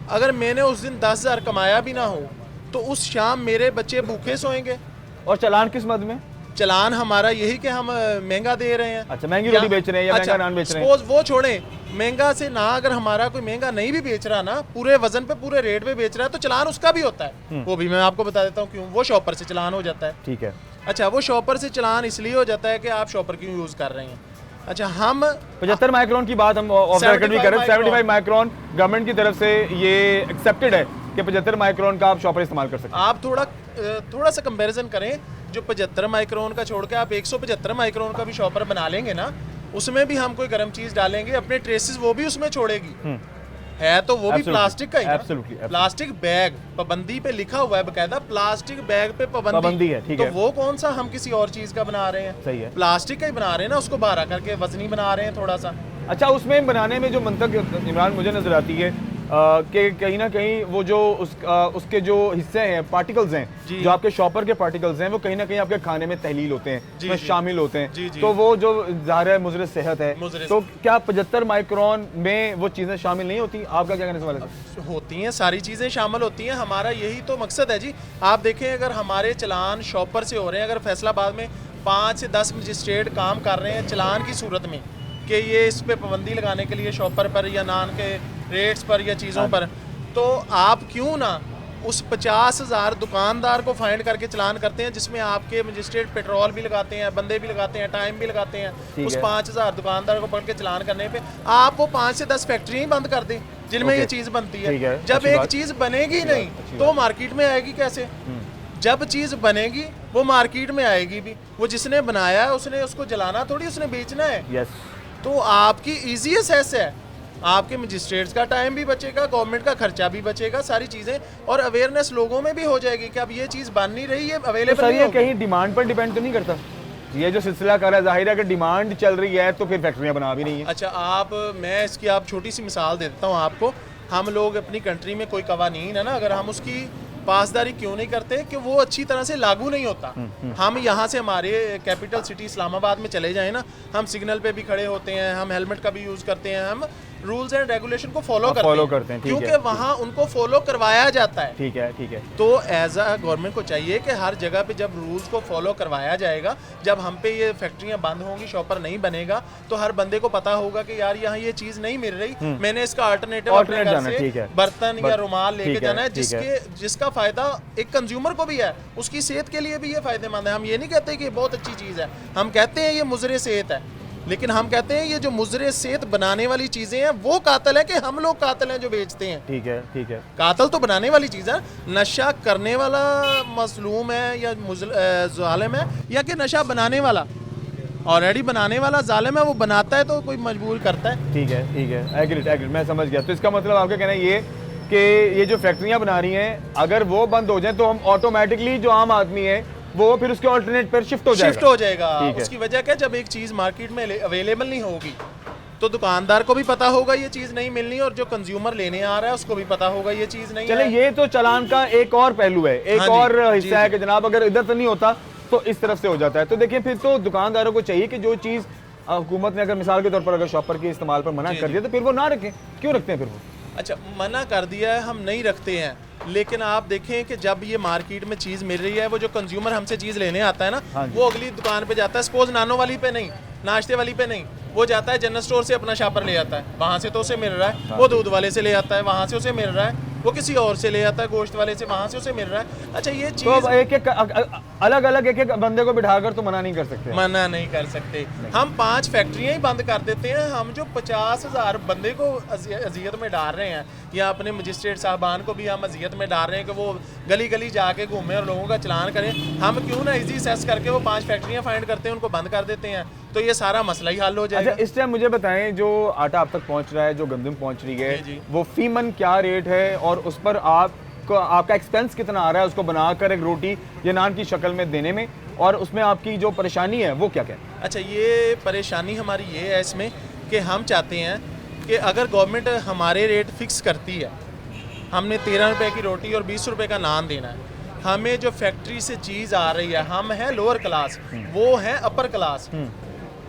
अगर मैंने उस दिन 10,000 कमाया भी ना हो तो उस शाम मेरे बच्चे भूखे सोएंगे। और चलान किस मद में? चलान हमारा यही कि हम महंगा दे रहे हैं। अच्छा, महंगी रोटी बेच रहे हैं या महंगा नान बेच रहे हैं? सपोज वो छोड़ें, महंगा से ना अगर हमारा कोई महंगा नहीं भी बेच रहा ना, पूरे वजन पे पूरे रेट पे बेच रहा है, तो चलान उसका भी होता है। वो भी मैं आपको बता देता हूँ क्यों। वो शॉपर से चलान हो जाता है। ठीक है। अच्छा, वो शॉपर से चलान इसलिए हो जाता है कि आप शॉपर क्यों यूज़ कर रहे हैं। अच्छा, हम 75 माइक्रोन की बात हम ऑफ द रिकॉर्ड भी करें। 75 माइक्रोन गवर्नमेंट की तरफ से ये एक्सेप्टेड है कि 75 माइक्रोन का आप शॉपर इस्तेमाल कर सकते हैं। आप थोड़ा सा कंपैरिजन करें, जो 75 माइक्रोन का छोड़ के आप 175 माइक्रोन का भी शॉपर बना लेंगे ना, उसमें भी हम कोई गर्म चीज डालेंगे, अपने ट्रेसेस वो भी उसमें छोड़ेगी। है तो वो भी प्लास्टिक का ही ना। प्लास्टिक बैग पाबंदी पे लिखा हुआ है बकायदा, प्लास्टिक बैग पे पाबंदी है। ठीक तो है। वो कौन सा हम किसी और चीज का बना रहे हैं? सही है। प्लास्टिक का ही बना रहे हैं ना, उसको बाहर करके वजनी बना रहे हैं थोड़ा सा। अच्छा, उसमें बनाने में जो मंतक इमरान मुझे नजर आती है कि कहीं ना कहीं वो जो उसके जो हिस्से हैं, पार्टिकल्स हैं, जो आपके शॉपर के पार्टिकल्स हैं, वो कहीं ना कहीं आपके खाने में तहलील होते हैं, उसमें शामिल होते हैं। तो वो जो ज़ाहिर है मुज़र सेहत है, तो क्या 75 माइक्रोन में वो चीज़ें शामिल नहीं होती? आपका क्या कहने वाले हैं? होती हैं, सारी चीज़ें शामिल होती हैं। हमारा यही तो मकसद है जी। आप देखें, अगर हमारे चलान शॉपर से हो रहे हैं, अगर फैसलाबाद में 5 से 10 मजिस्ट्रेट काम कर रहे हैं चलान की सूरत में कि ये इस पे पाबंदी लगाने के लिए शॉपर पर या नान के रेट्स पर या चीज़ों पर, तो आप क्यों ना उस 50,000 दुकानदार को फाइंड करके चलान करते हैं, जिसमें आपके मजिस्ट्रेट पेट्रोल भी लगाते हैं, बंदे भी लगाते हैं, टाइम भी लगाते हैं। उस 5,000 दुकानदार को पकड़ के चलान करने पे आप वो 5 से 10 फैक्ट्री ही बंद कर दें जिनमें ये चीज़ बनती है। जब एक चीज़ बनेगी नहीं तो मार्केट में आएगी कैसे? जब चीज़ बनेगी वो मार्केट में आएगी भी। वो जिसने बनाया है उसने उसको जलाना थोड़ी, उसने बेचना है। तो आपकी ईजी असेस है, आपके मजिस्ट्रेट्स का टाइम भी बचेगा, गवर्नमेंट का खर्चा भी बचेगा, सारी चीज़ें, और अवेयरनेस लोगों में भी हो जाएगी कि अब ये चीज़ बन नहीं रही है, अवेलेबल नहीं है। कहीं डिमांड पर डिपेंड तो नहीं करता ये जो सिलसिला कर रहा है? जाहिर है अगर डिमांड चल रही है तो फिर फैक्ट्रियाँ बना भी नहीं है। अच्छा, मैं इसकी आप छोटी सी मिसाल दे देता हूँ आपको। हम लोग अपनी कंट्री में कोई कवानीन है ना, अगर हम उसकी पासदारी क्यों नहीं करते कि वो अच्छी तरह से लागू नहीं होता। हम यहाँ से हमारे कैपिटल सिटी इस्लामाबाद में चले जाएं ना, हम सिग्नल पे भी खड़े होते हैं, हम हेलमेट का भी यूज़ करते हैं, हम रूल्स एंड रेगुलेशन को फॉलो करते हैं क्योंकि वहाँ उनको फॉलो करवाया जाता है। ठीक है। तो एज अ गवर्नमेंट को चाहिए कि हर जगह पे जब रूल्स को फॉलो करवाया जाएगा, जब हम पे ये फैक्ट्रियाँ बंद होंगी, शॉपर नहीं बनेगा, तो हर बंदे को पता होगा कि यार यहाँ ये चीज़ नहीं मिल रही, मैंने इसका अल्टरनेटिव अपने घर से बर्तन या रुमाल लेके जाना है, जिसका फायदा एक कंज्यूमर को भी है, उसकी सेहत के लिए भी ये फायदेमंद है। हम ये नहीं कहते कि बहुत अच्छी चीज़ है, हम कहते हैं ये मुजरे सेहत है, लेकिन हम कहते हैं ये जो मुजरे सेहत बनाने वाली चीजें हैं वो कातिल है कि हम लोग कातिल हैं जो बेचते हैं। ठीक है। कातिल तो बनाने वाली चीज़ है, नशा करने वाला मसलूम है या जालिम है, या कि नशा बनाने वाला ऑलरेडी बनाने वाला जालिम है, वो बनाता है तो कोई मजबूर करता है। ठीक है। एग्रीड, मैं समझ गया। तो इसका मतलब आपका कहना ये कि ये जो फैक्ट्रियाँ बना रही हैं, अगर वो बंद हो जाए तो हम ऑटोमेटिकली जो आम आदमी है वो फिर उसके ऑल्टरनेट पर शिफ्ट हो जाएगा। उसकी वजह क्या, जब एक चीज़ मार्केट में अवेलेबल नहीं होगी तो दुकानदार को भी पता होगा ये चीज़ नहीं मिलनी, और जो कंज्यूमर लेने आ रहा है उसको भी पता होगा ये चीज़ नहीं। चले, ये तो चालान का एक और पहलू है, एक और हिस्सा है कि जनाब अगर इधर तो नहीं होता तो इस तरफ से हो जाता है। तो देखिए, फिर तो दुकानदारों को चाहिए कि जो चीज़ हुकूमत ने अगर मिसाल के तौर पर अगर शॉपर के इस्तेमाल पर मना कर दिया तो फिर वो ना रखें। क्यों रखते हैं फिर वो? अच्छा, मना कर दिया है, हम नहीं रखते हैं, लेकिन आप देखें कि जब ये मार्केट में चीज़ मिल रही है, वो जो कंज्यूमर हमसे चीज़ लेने आता है ना, वो अगली दुकान पे जाता है, सपोज नानो वाली पे नहीं, नाश्ते वाली पे नहीं, वो जाता है जनरल स्टोर से अपना शॉपर ले आता है, वहाँ से तो उसे मिल रहा है, वो दूध वाले से ले आता है, वहाँ से उसे मिल रहा है, वो किसी और से ले आता है, गोश्त वाले से, वहाँ से उसे मिल रहा है। अच्छा, ये चीज़ तो एक अलग एक बंदे को बिठाकर तो मना नहीं कर सकते? मना नहीं कर सकते। हम 5 फैक्ट्रियाँ ही बंद कर देते हैं। हम जो 50,000 बंदे को अजियत में डाल रहे हैं, या अपने मजिस्ट्रेट साहबान को भी हम अजियत में डाल रहे हैं कि वो गली गली जाके घूमें और लोगों का चलान करें, हम क्यों ना इजी सेस करके वो 5 फैक्ट्रियाँ फाइंड करते हैं, उनको बंद कर देते हैं, तो ये सारा मसला ही हल हो जाएगा। अच्छा, इस टाइम मुझे बताएं, जो आटा आप तक पहुंच रहा है, जो गंदम पहुंच रही है, वो फीमन क्या रेट है और उस पर आपका एक्सपेंस कितना आ रहा है उसको बनाकर एक रोटी या नान की शक्ल में देने में, और उसमें आपकी जो परेशानी है वो क्या क्या है? अच्छा, ये परेशानी हमारी ये है इसमें कि हम चाहते हैं कि अगर गवर्नमेंट हमारे रेट फिक्स करती है, हमने 13 रुपये की रोटी और 20 रुपये का नान देना है, हमें जो फैक्ट्री से चीज़ आ रही है, हम हैं लोअर क्लास, वो हैं अपर क्लास,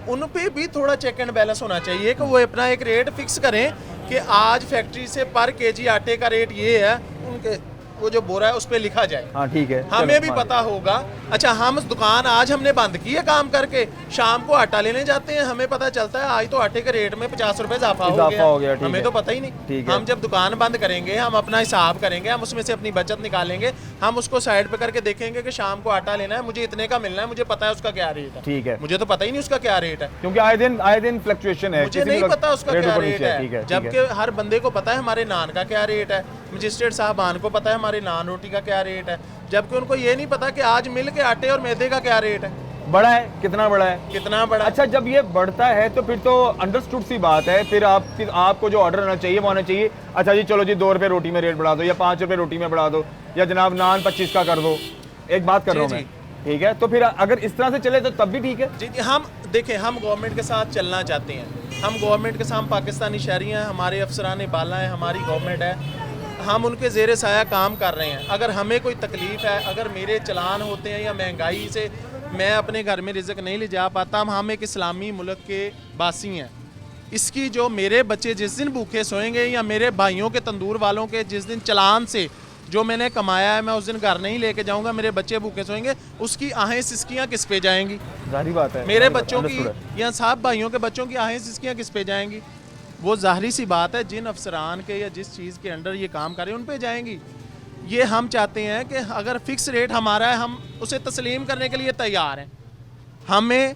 उन पे भी थोड़ा चेक एंड बैलेंस होना चाहिए कि वो अपना एक रेट फिक्स करें कि आज फैक्ट्री से पर केजी आटे का रेट ये है, उनके वो जो बोरा है उस पर लिखा जाए। हाँ, ठीक है। हमें भी पता होगा अच्छा हम दुकान आज हमने बंद की है काम करके, शाम को आटा लेने जाते हैं, हमें पता चलता है आज तो आटे के रेट में 50 रुपए इजाफा हो गया, ठीक हमें है। तो पता ही नहीं। ठीक है। हम जब दुकान बंद करेंगे, हम अपना हिसाब करेंगे, हम उसमें से अपनी बचत निकालेंगे, हम उसको साइड पे करके देखेंगे कि शाम को आटा लेना है, मुझे इतने का मिलना है, मुझे पता है उसका क्या रेट है। ठीक है। मुझे तो पता ही नहीं उसका क्या रेट है, क्योंकि आए दिन फ्लक्चुएशन है, मुझे किसी नहीं भी वक्त पता उसका रेट क्या ऊपर रेट नीचे ठीक है, है, ठीक जबकि है। हर बंदे को पता है हमारे नान का क्या रेट है, मजिस्ट्रेट साहबान को पता है हमारे नान रोटी का क्या रेट है, जबकि उनको ये नहीं पता कि आज मिल के आटे और मैदे का क्या रेट है, बड़ा है, कितना बड़ा है। कितना बड़ा। अच्छा, जब ये बढ़ता है तो फिर तो अंडरस्टूड सी बात है, फिर आपको जो ऑर्डर आना चाहिए वो आना चाहिए, अच्छा जी चलो जी 2 रुपये रोटी में रेट बढ़ा दो या 5 रुपये रोटी में बढ़ा दो, या जनाब नान 25 का कर दो, एक बात कर रहा हूँ जी, मैं, ठीक है। तो फिर अगर इस तरह से चले तो तब भी ठीक है। जी जी, हम देखें, हम गवर्नमेंट के साथ चलना चाहते हैं, हम गवर्नमेंट के साथ, हम पाकिस्तानी शहरी हैं, हमारे अफसरान बाला हैं, हमारी गवर्नमेंट है, हम उनके ज़ेर साया काम कर रहे हैं। अगर हमें कोई तकलीफ़ है, अगर मेरे चलान होते हैं या महंगाई से मैं अपने घर में रिज़्क नहीं ले जा पाता, हम एक इस्लामी मुल्क के बासी हैं, इसकी जो मेरे बच्चे जिस दिन भूखे सोएंगे या मेरे भाइयों के तंदूर वालों के जिस दिन चलान से जो मैंने कमाया है मैं उस दिन घर नहीं लेके जाऊंगा, मेरे बच्चे भूखे सोएंगे, उसकी आहें सिसकियाँ किस पे जाएंगी? जाहिर बात है, मेरे बच्चों की understood है। या साहब भाइयों के बच्चों की आहें सिसकियाँ किस पे जाएंगी? वो जाहिर सी बात है, जिन अफसरान के या जिस चीज़ के अंडर ये काम करें उन पे जाएंगी। ये हम चाहते हैं कि अगर फिक्स रेट हमारा है, हम उसे तस्लीम करने के लिए तैयार हैं। हमें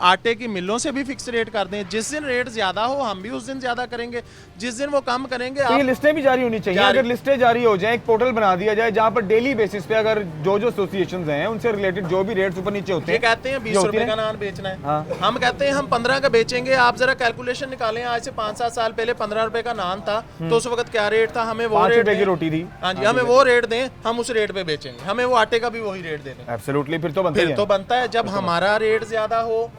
आटे की मिलों से भी फिक्स रेट कर दें, जिस दिन रेट ज़्यादा हो हम भी उस दिन ज़्यादा करेंगे, जिस दिन वो कम करेंगे तो ये आप लिस्टें भी जारी होनी चाहिए। जारी- अगर लिस्टें जारी हो जाए, एक पोर्टल बना दिया जाए जहाँ पर डेली बेसिस पे अगर जो एसोसिएशंस हैं उनसे रिलेटेड जो भी रेट्स ऊपर नीचे होते ये हैं, कहते हैं 20 जो होती रुपए हैं। का नान बेचना है, हाँ। हम कहते हैं हम 15 का बेचेंगे। आप जरा कैलकुलेशन निकालें, आज से 5-7 साल पहले 15 रुपए का नान था तो उस वक्त क्या रेट था, हमें वो 5 रेट रुपए की दें। रोटी थी। हाँ जी, हमें वो रेट दें, हम उस रेट पे बेचेंगे, हमें वो आटे का भी वही रेट दे दें। एब्सोल्युटली, फिर तो बनता ही फिर है। तो बनता है। जब हमारा रेट ज्यादा हो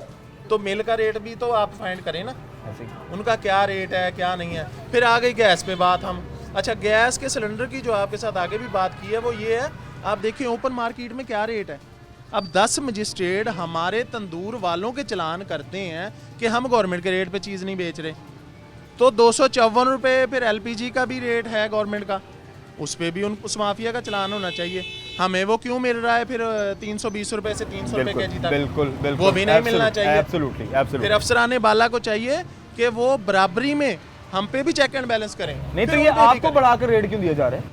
तो मिल का रेट भी तो आप फाइंड करें ना, ऐसे ही। उनका क्या रेट है क्या नहीं है। फिर आ गई गैस पे बात। हम अच्छा, गैस के सिलेंडर की जो आपके साथ आगे भी बात की है वो ये है, आप देखिए ओपन मार्केट में क्या रेट है। अब 10 मजिस्ट्रेट हमारे तंदूर वालों के चलान करते हैं कि हम गवर्नमेंट के रेट पे चीज़ नहीं बेच रहे, तो 254 रुपये फिर LPG का भी रेट है गवर्नमेंट का, उस पर भी उस माफिया का चलान होना चाहिए। हमें वो क्यों मिल रहा है फिर 320 रुपए से 300 रुपए के जी तक? बिल्कुल बिल्कुल, वो भी नहीं मिलना चाहिए। एब्सोल्युटली फिर एब्सोल्युटली। अफसरान बाला को चाहिए कि वो बराबरी में हम पे भी चेक एंड बैलेंस करें। नहीं तो फिर ये उन पे भी आपको करें। बढ़ाकर रेट क्यों दिया जा रहा है?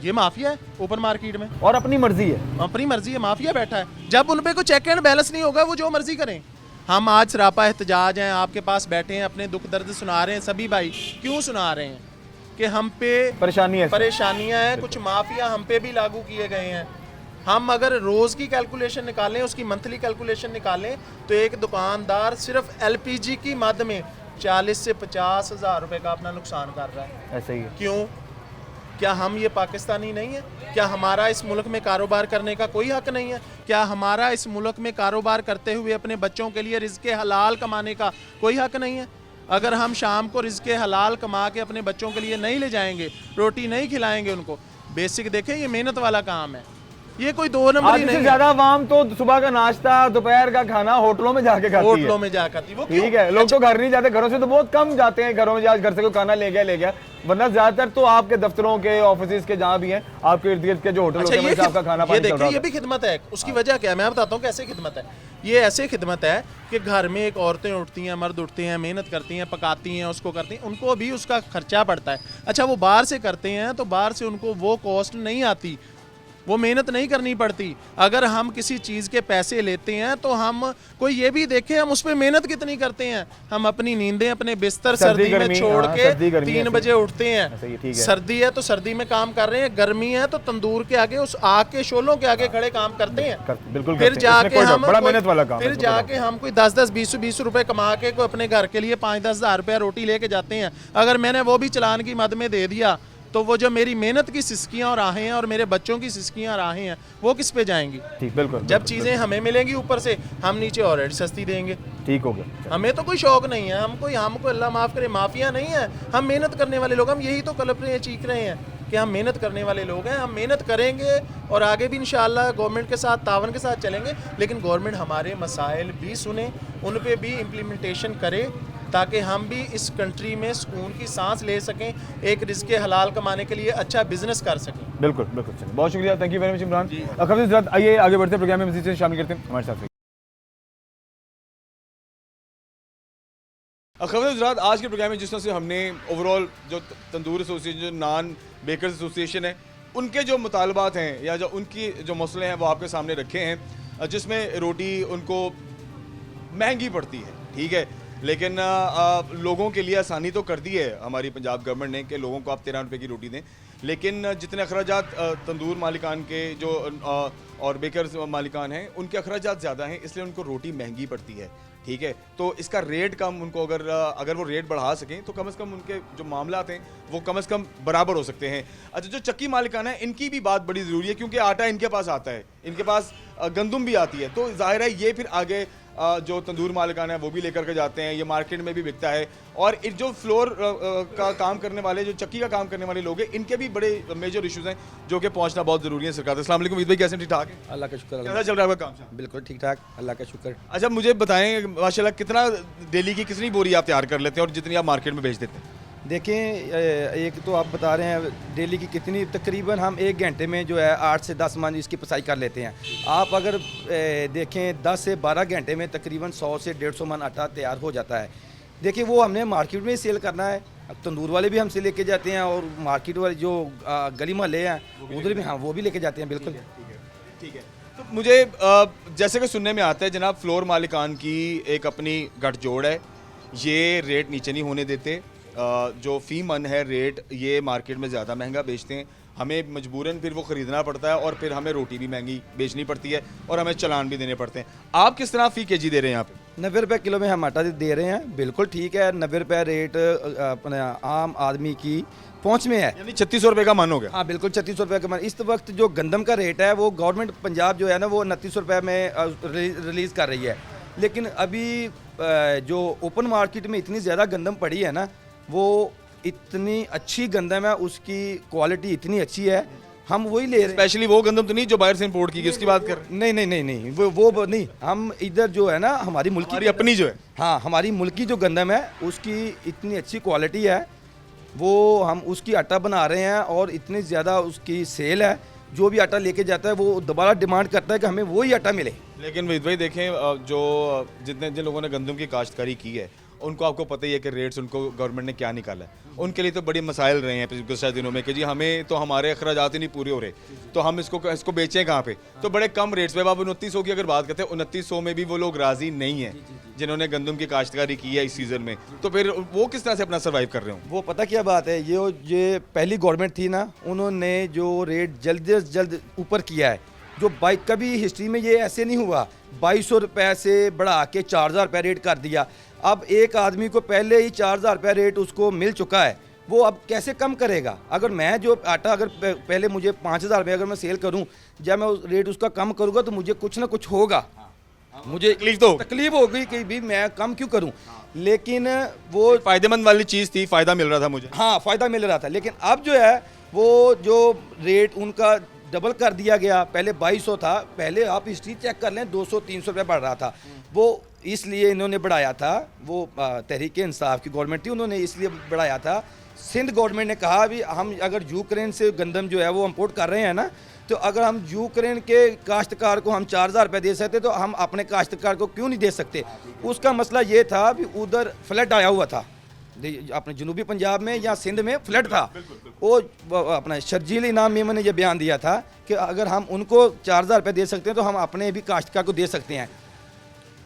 ये माफिया है ओपन मार्केट में, और अपनी मर्जी है। अपनी मर्जी है, माफिया बैठा है। जब उन पे कोई चेक एंड बैलेंस नहीं होगा वो जो मर्जी करें। हम आज सरापा एहतजाज हैं, आपके पास बैठे हैं, अपने दुख दर्द सुना रहे हैं सभी भाई। क्यों सुना रहे हैं? कि हम पे परेशानी है, परेशानियां हैं, कुछ माफिया हम पे भी लागू किए गए हैं। हम अगर रोज़ की कैलकुलेशन निकालें, उसकी मंथली कैलकुलेशन निकालें, तो एक दुकानदार सिर्फ LPG की मद में 40 से 50 हज़ार रुपये का अपना नुकसान कर रहा है। ऐसा ही है। क्यों? क्या हम ये पाकिस्तानी नहीं है? क्या हमारा इस मुल्क में कारोबार करने का कोई हक नहीं है? क्या हमारा इस मुल्क में कारोबार करते हुए अपने बच्चों के लिए रिज़्क़ हलाल कमाने का कोई हक नहीं है? अगर हम शाम को रिज़्क़ हलाल कमा के अपने बच्चों के लिए नहीं ले जाएंगे, रोटी नहीं खिलाएंगे उनको, बेसिक देखें ये मेहनत वाला काम है, ये कोई 2 नंबर ही आधे नहीं से है। ज्यादा आवाम तो सुबह का नाश्ता, दोपहर का खाना होटलों में जाके खाती है। होटलों में जा करती वो क्यों? ठीक है, लोग तो घर नहीं जाते, घरों से तो बहुत कम जाते हैं। घरों में आज घर से कोई खाना ले गया, वरना ज्यादातर तो आपके दफ्तरों के, ऑफिस के, जहाँ भी हैं, आपके इर्द गिर्द के जो होटल अच्छा, होते हैं, वहीं से आपका खाना ये पानी चल देखिए, रहा ये होता भी खिदमत है। उसकी वजह क्या है मैं बताता हूँ कैसे खिदमत है। ये ऐसे खिदमत है कि घर में एक औरतें उठती हैं, मर्द उठते हैं, मेहनत करती हैं, पकाती हैं, उसको करती हैं, उनको भी उसका खर्चा पड़ता है। अच्छा, वो बाहर से करते हैं तो बाहर से उनको वो कॉस्ट नहीं आती, वो मेहनत नहीं करनी पड़ती। अगर हम किसी चीज़ के पैसे लेते हैं तो हम कोई ये भी देखें हम उस पर मेहनत कितनी करते हैं। हम अपनी नींदें, अपने बिस्तर सर्दी सर्दी में गर्मी, छोड़ हाँ, के सर्दी गर्मी 3 ऐसे। बजे उठते ऐसे ही, हैं। ठीक है। सर्दी है तो सर्दी में काम कर रहे हैं, गर्मी है तो तंदूर के आगे, उस आग के शोलों के आगे खड़े काम करते हैं। बिल्कुल फिर करते हैं। इसमें जाके कोई हम बड़ा कोई- मेहनत वाला काम है, फिर इसको जाके हम कोई 10-10, 20-20 रुपए कमा के कोई अपने घर के लिए 5-10 हज़ार रुपया रोटी लेके जाते हैं। अगर मैंने वो भी चलान की मद में दे दिया तो वो जो मेरी मेहनत की सिसकियां और आहें हैं और मेरे बच्चों की सिसकियां और आहें हैं वो किस पे जाएंगी? ठीक, बिल्कुल। जब चीज़ें हमें मिलेंगी ऊपर से, हम नीचे ऑलरेडी सस्ती देंगे। ठीक हो गया। हमें तो कोई शौक नहीं है, हमको अल्लाह माफ़ करे माफिया नहीं है, हम मेहनत करने वाले लोग। हम यही तो कलप रहे हैं, चीख रहे हैं कि हम मेहनत करने वाले लोग हैं। हम मेहनत करेंगे और आगे भी इंशाअल्लाह गवर्नमेंट के साथ तावन के साथ चलेंगे, लेकिन गवर्नमेंट हमारे मसाइल भी सुने, उन पे भी इम्प्लीमेंटेशन करे। ताकि हम भी इस कंट्री में सुकून की सांस ले सकें, एक रिज़्क़ हलाल कमाने के लिए अच्छा बिजनेस कर सकें। बिल्कुल बिल्कुल, चलिए बहुत शुक्रिया, thank you very much Imran. खबीर हजरात, आइए आगे बढ़ते हैं, प्रोग्राम में मज़ीद से शामिल करते हैं, हमारे साथ रहिए। खबीर हजरात, आज के प्रोग्राम में जिस तरह से हमने ओवरऑल जो तंदूर एसोसिएशन, जो नान बेकर्स एसोसिएशन है, उनके जो मुतालबात हैं या जो उनकी जो मसले हैं वो आपके सामने रखे हैं, जिसमें रोटी उनको महंगी पड़ती है, ठीक है, लेकिन लोगों के लिए आसानी तो कर दी है हमारी पंजाब गवर्नमेंट ने कि लोगों को आप 13 रुपये की रोटी दें, लेकिन जितने अखराजात तंदूर मालिकान के जो और बेकर्स मालिकान हैं उनके अखराजात ज़्यादा हैं, इसलिए उनको रोटी महंगी पड़ती है, ठीक है। तो इसका रेट कम उनको अगर वो रेट बढ़ा सकें तो कम से कम उनके जो मामलात हैं वो कम से कम बराबर हो सकते हैं। अच्छा, जो चक्की मालिकान है इनकी भी बात बड़ी ज़रूरी है, क्योंकि आटा इनके पास आता है, इनके पास गंदम भी आती है, तो जाहिर है ये फिर आगे जो तंदूर मालिकान है वो भी लेकर के जाते हैं, ये मार्केट में भी बिकता है। और जो फ्लोर का काम करने वाले, जो चक्की का काम करने वाले लोग हैं, इनके भी बड़े मेजर इश्यूज हैं जो कि पहुंचना बहुत ज़रूरी है सरकार। अस्सलाम वालेकुम, भाई कैसे, ठीक ठाक है? अल्लाह का शुक्र, कैसा चल रहा है आपका काम? बिल्कुल ठीक ठाक, अल्लाह का शुक्र। अच्छा, मुझे बताएं माशाल्लाह कितना डेली की कितनी बोरी आप तैयार कर लेते हैं और जितनी आप मार्केट में बेच देते हैं? देखें, एक तो आप बता रहे हैं डेली की कितनी, तकरीबन हम 1 घंटे में जो है 8 से 10 मन इसकी पिसाई कर लेते हैं। आप अगर देखें 10 से 12 घंटे में तकरीबन 100 से 150 मन आटा तैयार हो जाता है। देखिए, वो हमने मार्केट में सेल करना है, तंदूर वाले भी हमसे लेके जाते हैं और मार्केट वाले जो गली मोहल्ले हैं उधर भी, हाँ, वो भी लेके जाते हैं। बिल्कुल ठीक है। तो मुझे जैसे कि सुनने में आता है जनाब, फ्लोर मालिकान की एक अपनी गठजोड़ है, ये रेट नीचे नहीं होने देते, जो फ़ी मन है रेट ये मार्केट में ज़्यादा महंगा बेचते हैं, हमें मजबूरन फिर वो ख़रीदना पड़ता है और फिर हमें रोटी भी महंगी बेचनी पड़ती है और हमें चालान भी देने पड़ते हैं। आप किस तरह फ़ी केजी दे रहे हैं यहाँ पे? 90 रुपये किलो में हम आटा दे रहे हैं। बिल्कुल ठीक है, 90 रुपये रेट अपने आम आदमी की पहुँच में है, यानी 3600 रुपये का मन हो गया। हाँ बिल्कुल, 3600 रुपये का मन। इस वक्त जो गंदम का रेट है वो गवर्नमेंट पंजाब जो है ना वो 29 रुपये में रिलीज़ कर रही है, लेकिन अभी जो ओपन मार्केट में इतनी ज़्यादा गंदम पड़ी है ना, वो इतनी अच्छी गंदम है, उसकी क्वालिटी इतनी अच्छी है, हम वही ले रहे हैं। स्पेशली वो गंदम तो नहीं जो बाहर से इंपोर्ट की गई, उसकी बात कर रहे हैं? नहीं, वो नहीं, हम इधर जो है ना हमारी मुल्की अपनी जो है, हाँ, हमारी मुल्की जो गंदम है उसकी इतनी अच्छी क्वालिटी है, वो हम उसकी आटा बना रहे हैं और इतनी ज़्यादा उसकी सेल है, जो भी आटा लेके जाता है वो दोबारा डिमांड करता है कि हमें वही आटा मिले। लेकिन वहीद भाई देखें, जो जिन लोगों ने गंदम की काश्तकारी की है उनको आपको पता ही है कि रेट्स उनको गवर्नमेंट ने क्या निकाला है, उनके लिए तो बड़ी मसाइल रहे हैं गुज़श्ता दिनों में कि जी हमें तो हमारे अखराजात ही नहीं पूरे हो रहे, तो हम इसको बेचें कहाँ पे? तो बड़े कम रेट्स पे, आप 2900 की अगर बात करते हैं, 2900 में भी वो लोग राज़ी नहीं हैं जिन्होंने गंदम की काश्तकारी की है इस सीज़न में, तो फिर वो किस तरह से अपना सर्वाइव कर रहे हो? वो पता क्या बात है, ये पहली गवर्नमेंट थी ना, उन्होंने जो रेट जल्द से जल्द ऊपर किया है, जो बाइक कभी हिस्ट्री में ये ऐसे नहीं हुआ, 2200 रुपये से बढ़ा के 4000 रुपये रेट कर दिया। अब एक आदमी को पहले ही 4000 रुपये रेट उसको मिल चुका है, वो अब कैसे कम करेगा? अगर मैं जो आटा अगर पहले मुझे 5000 रुपये अगर मैं सेल करूं, जब मैं उस रेट उसका कम करूंगा तो मुझे कुछ ना कुछ होगा, मुझे तकलीफ होगी कि भी मैं कम क्यों करूं, लेकिन वो फ़ायदेमंद वाली चीज़ थी, फ़ायदा मिल रहा था मुझे, हाँ फ़ायदा मिल रहा था। लेकिन अब जो है वो जो रेट उनका डबल कर दिया गया, पहले 2200 था, पहले आप हिस्ट्री चेक कर लें 200-300 रुपये बढ़ रहा था, वो इसलिए इन्होंने बढ़ाया था, वो तहरीक इंसाफ की गवर्नमेंट थी, उन्होंने इसलिए बढ़ाया था। सिंध गवर्नमेंट ने कहा भी हम अगर यूक्रेन से गंदम जो है वो इम्पोर्ट कर रहे हैं ना, तो अगर हम यूक्रेन के काश्तकार को हम 4000 रुपये दे सकते तो हम अपने काश्तकार को क्यों नहीं दे सकते? उसका मसला ये था भी उधर फ्लड आया हुआ था, अपने जनूबी पंजाब में या सिंध में फ्लड था, वो अपना शर्जील इनाम मेमन ने यह बयान दिया था कि अगर हम उनको 4000 रुपये दे सकते हैं तो हम अपने भी काश्तकार को दे सकते हैं।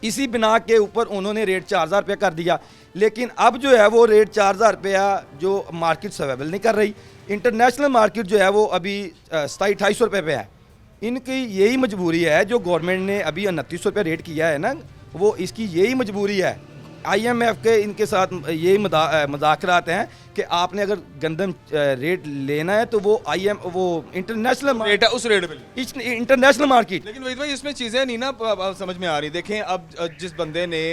इसी बिना के ऊपर उन्होंने रेट 4000 रुपये कर दिया, लेकिन अब जो है वो रेट 4000 रुपया जो मार्केट सर्वाइवल नहीं कर रही। इंटरनेशनल मार्केट जो है वो अभी 2700-2800 रुपये पे है। इनकी यही मजबूरी है, जो गवर्नमेंट ने अभी 2900 रुपये रेट किया है ना, वो इसकी यही मजबूरी है। IMF के इनके साथ यही मज़ाकरात हैं कि आपने अगर गंदम रेट लेना है तो वो वो इंटरनेशनल रेट है उस रेट पे। International market. लेकिन वही भाई इसमें चीज़ें नहीं ना समझ में आ रही। देखें अब जिस बंदे ने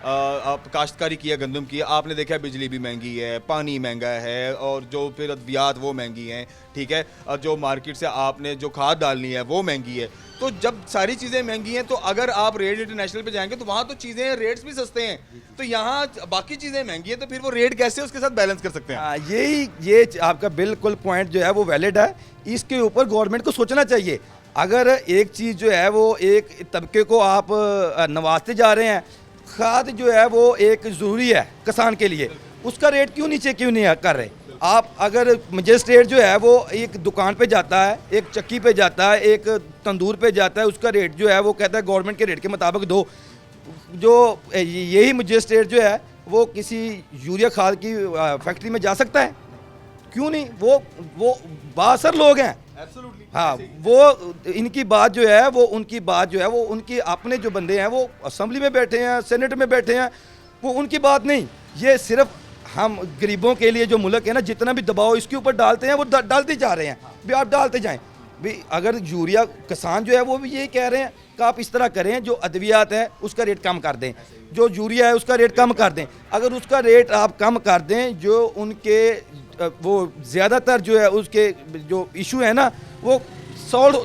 आप काश्तकारी किया, गंदम किया, आपने देखा बिजली भी महंगी है, पानी महंगा है, और जो फिर अद्वियात वो महंगी हैं, ठीक है, और जो मार्केट से आपने जो खाद डालनी है वो महंगी है। तो जब सारी चीज़ें महंगी हैं तो अगर आप रेट इंटरनेशनल पे जाएंगे तो वहाँ तो चीज़ें रेट्स भी सस्ते हैं, तो यहाँ बाकी चीज़ें महंगी हैं, तो फिर वो रेट कैसे उसके साथ बैलेंस कर सकते हैं? ये आपका बिल्कुल पॉइंट जो है वो वैलिड है। इसके ऊपर गवर्नमेंट को सोचना चाहिए। अगर एक चीज़ जो है वो एक तबके को आप नवाजते जा रहे हैं, खाद जो है वो एक ज़रूरी है किसान के लिए, उसका रेट क्यों नीचे क्यों नहीं कर रहे आप? अगर मजिस्ट्रेट जो है वो एक दुकान पे जाता है, एक चक्की पे जाता है, एक तंदूर पे जाता है, उसका रेट जो है वो कहता है गवर्नमेंट के रेट के मुताबिक दो। जो यही मजिस्ट्रेट जो है वो किसी यूरिया खाद की फैक्ट्री में जा सकता है? क्यों नहीं? वो बासर लोग हैं। हाँ, वो इनकी बात जो है वो उनकी बात जो है वो उनकी अपने जो बंदे हैं वो असेंबली में बैठे हैं, सेनेट में बैठे हैं, वो उनकी बात नहीं। ये सिर्फ हम गरीबों के लिए जो मुल्क है ना, जितना भी दबाव इसके ऊपर डालते हैं वो डालते जा रहे हैं। भी आप डालते जाएं। भी अगर यूरिया किसान जो है वो भी यही कह रहे हैं कि आप इस तरह करें, जो अद्वियात है उसका रेट कम कर दें, जो यूरिया है उसका रेट कम कर दें। अगर उसका रेट आप कम कर दें, जो उनके वो ज़्यादातर जो है उसके जो इशू है ना वो सॉल्व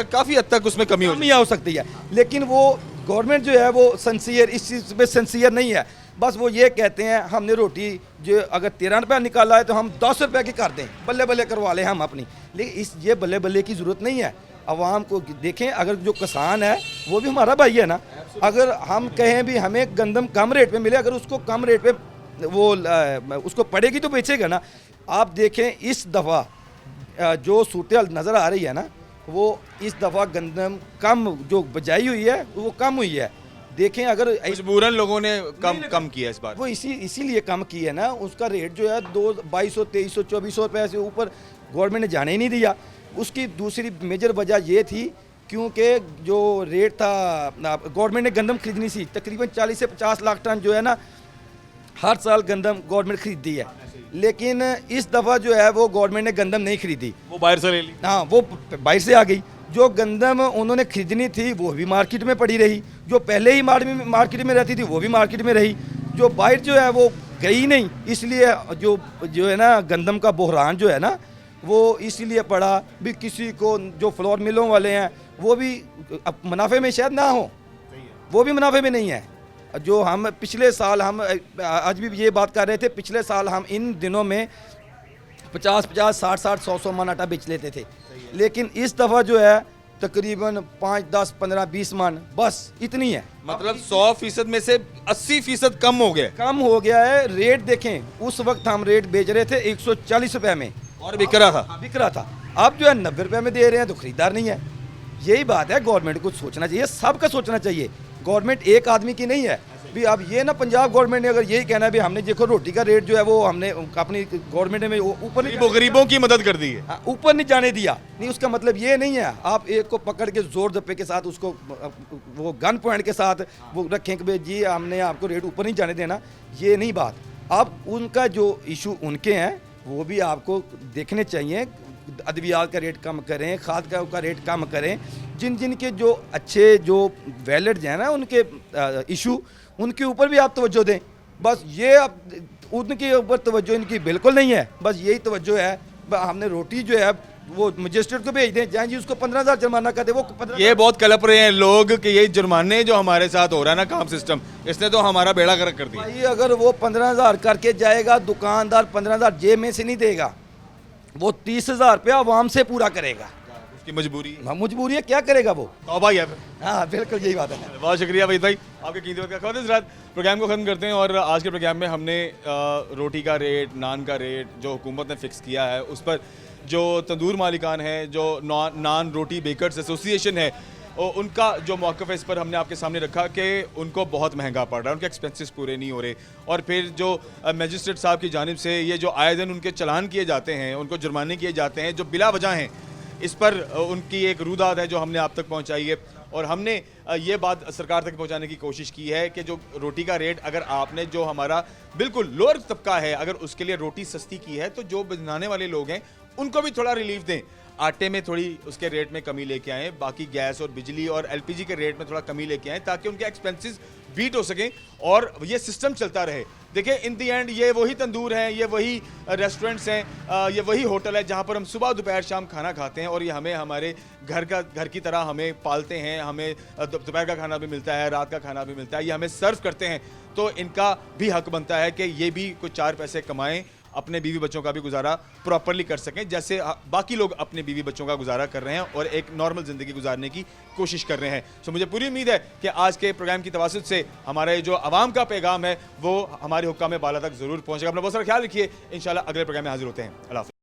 काफ़ी हद तक उसमें कमी हो सकती है। लेकिन वो गवर्नमेंट जो है वो सिंसियर इस चीज़ में सिंसियर नहीं है। बस वो ये कहते हैं हमने रोटी जो अगर 13 रुपये निकाला है तो हम 10 रुपये की कर दें, बल्ले बल्ले करवा लें हम अपनी। लेकिन ये बल्ले बल्ले की ज़रूरत नहीं है। आवाम को देखें, अगर जो किसान है वो भी हमारा भाई है ना। अगर हम कहें भी हमें गंदम कम रेट पे मिले, अगर उसको कम रेट पे वो उसको पड़ेगी तो बेचेगा ना। आप देखें इस दफ़ा जो सूरत नज़र आ रही है ना, वो इस दफ़ा गंदम कम जो बजाई हुई है वो कम हुई है। देखें अगर मजबूरन लोगों ने कम किया इस बार, वो इसीलिए कम की है ना। उसका रेट जो है 2200 2300 2400 रुपये से ऊपर गवर्नमेंट ने जाने ही नहीं दिया। उसकी दूसरी मेजर वजह ये थी क्योंकि जो रेट था गवर्नमेंट ने गंदम खरीदनी थी, तकरीबन 40 से 50 लाख टन जो है ना हर साल गंदम गवर्नमेंट खरीदती है। लेकिन इस दफ़ा जो है वो गवर्नमेंट ने गंदम नहीं खरीदी, वो बाहर से ले ली। हाँ, वो बाहर से आ गई। जो गंदम उन्होंने खरीदनी थी वो भी मार्केट में पड़ी रही, जो पहले ही मार्केट में रहती थी वो भी मार्केट में रही, जो बाहर जो है वो गई नहीं। इसलिए जो है ना गंदम का बहरान जो है ना वो इसीलिए पड़ा भी। किसी को जो फ्लोर मिलों वाले हैं वो भी मुनाफे में शायद ना हो, वो भी मुनाफे में नहीं है। जो हम पिछले साल हम आज भी ये बात कर रहे थे, पिछले साल हम इन दिनों में 50-50 60-60 100-100 मन आटा बेच लेते थे। लेकिन इस दफ़ा जो है तकरीबन 5 10 15 20 मन, बस इतनी है। मतलब 100% में से 80% कम हो गया है। रेट देखें, उस वक्त हम रेट बेच रहे थे 140 रुपये में और बिक रहा था। अब जो है 90 रुपये में दे रहे हैं तो खरीदार नहीं है। यही बात है, गवर्नमेंट को सोचना चाहिए, सबका सोचना चाहिए। गवर्नमेंट एक आदमी की नहीं है भी। अब ये ना पंजाब गवर्नमेंट ने अगर यही कहना भी हमने देखो रोटी का रेट जो है वो हमने अपनी गवर्नमेंट में ऊपर नहीं, गरीबों की मदद कर दी है, ऊपर नहीं जाने दिया। नहीं, उसका मतलब ये नहीं है आप एक को पकड़ के जोर दप्पे के साथ उसको वो गन पॉइंट के साथ वो रखें कि भाई जी हमने आपको रेट ऊपर नहीं जाने देना, ये नहीं बात। अब उनका जो इशू उनके हैं वो भी आपको देखने चाहिए। अद्वियात का रेट कम करें, खाद का रेट कम करें। जिन के जो अच्छे जो वैलिड हैं ना उनके इशू, उनके ऊपर भी आप तवज्जो दें। बस ये उनके ऊपर तवज्जो इनकी बिल्कुल नहीं है। बस यही तवज्जो है हमने रोटी जो है वो मजिस्ट्रेट को भेज दें, जाएं जी उसको 15,000 जुर्माना कर दे। वो 15,000 ये बहुत कलप रहे हैं लोग कि ये जुर्माने जो हमारे साथ हो रहा है ना काम सिस्टम, इसने तो हमारा बेड़ा गर्क कर दिया। भाई अगर वो 15,000 करके जाएगा, दुकानदार 15,000 जेब में से नहीं देगा, वो 30,000 रुपया आवाम से पूरा करेगा। उसकी मजबूरी है, क्या करेगा वो? भाई है। हाँ बिल्कुल यही बात है। बहुत शुक्रिया भाई आपके कीमती वक्त का। इस रात प्रोग्राम को ख़त्म करते हैं और आज के प्रोग्राम में हमने रोटी का रेट, नान का रेट जो हुकूमत ने फ़िक्स किया है उस पर जो तंदूर मालिकान है, जो नान रोटी बेकर्स एसोसिएशन है, उनका जो मौक़िफ़ है इस पर हमने आपके सामने रखा कि उनको बहुत महंगा पड़ रहा है, उनके एक्सपेंसेस पूरे नहीं हो रहे। और फिर जो मजिस्ट्रेट साहब की जानिब से ये जो आए दिन उनके चलान किए जाते हैं, उनको जुर्माने किए जाते हैं जो बिला वजह हैं, इस पर उनकी एक रूदाद है जो हमने आप तक पहुंचाई है। और हमने ये बात सरकार तक पहुंचाने की कोशिश की है कि जो रोटी का रेट, अगर आपने जो हमारा बिल्कुल लोअर तबका है अगर उसके लिए रोटी सस्ती की है तो जो बनाने वाले लोग हैं उनको भी थोड़ा रिलीफ दें, आटे में थोड़ी उसके रेट में कमी लेके आएँ, बाकी गैस और बिजली और एलपीजी के रेट में थोड़ा कमी लेके आएँ ताकि उनके एक्सपेंसेस बीट हो सकें और ये सिस्टम चलता रहे। देखिए इन दी एंड ये वही तंदूर हैं, ये वही रेस्टोरेंट्स हैं, ये वही होटल है जहाँ पर हम सुबह दोपहर शाम खाना खाते हैं और ये हमें हमारे घर की तरह हमें पालते हैं, हमें दोपहर का खाना भी मिलता है, रात का खाना भी मिलता है, ये हमें सर्व करते हैं। तो इनका भी हक बनता है कि ये भी कुछ 4 पैसे कमाएं, अपने बीवी बच्चों का भी गुजारा प्रॉपरली कर सकें जैसे बाकी लोग अपने बीवी बच्चों का गुजारा कर रहे हैं और एक नॉर्मल ज़िंदगी गुजारने की कोशिश कर रहे हैं। सो मुझे पूरी उम्मीद है कि आज के प्रोग्राम की तवासुत से हमारे जो आवाम का पैगाम है वो हमारे हुक्काम बाला तक ज़रूर पहुँचेगा। अपना बहुत सारा ख्याल रखिए, इंशाल्लाह अगले प्रोग्राम में हाजिर होते हैं। अल्लाह हाफ़िज़।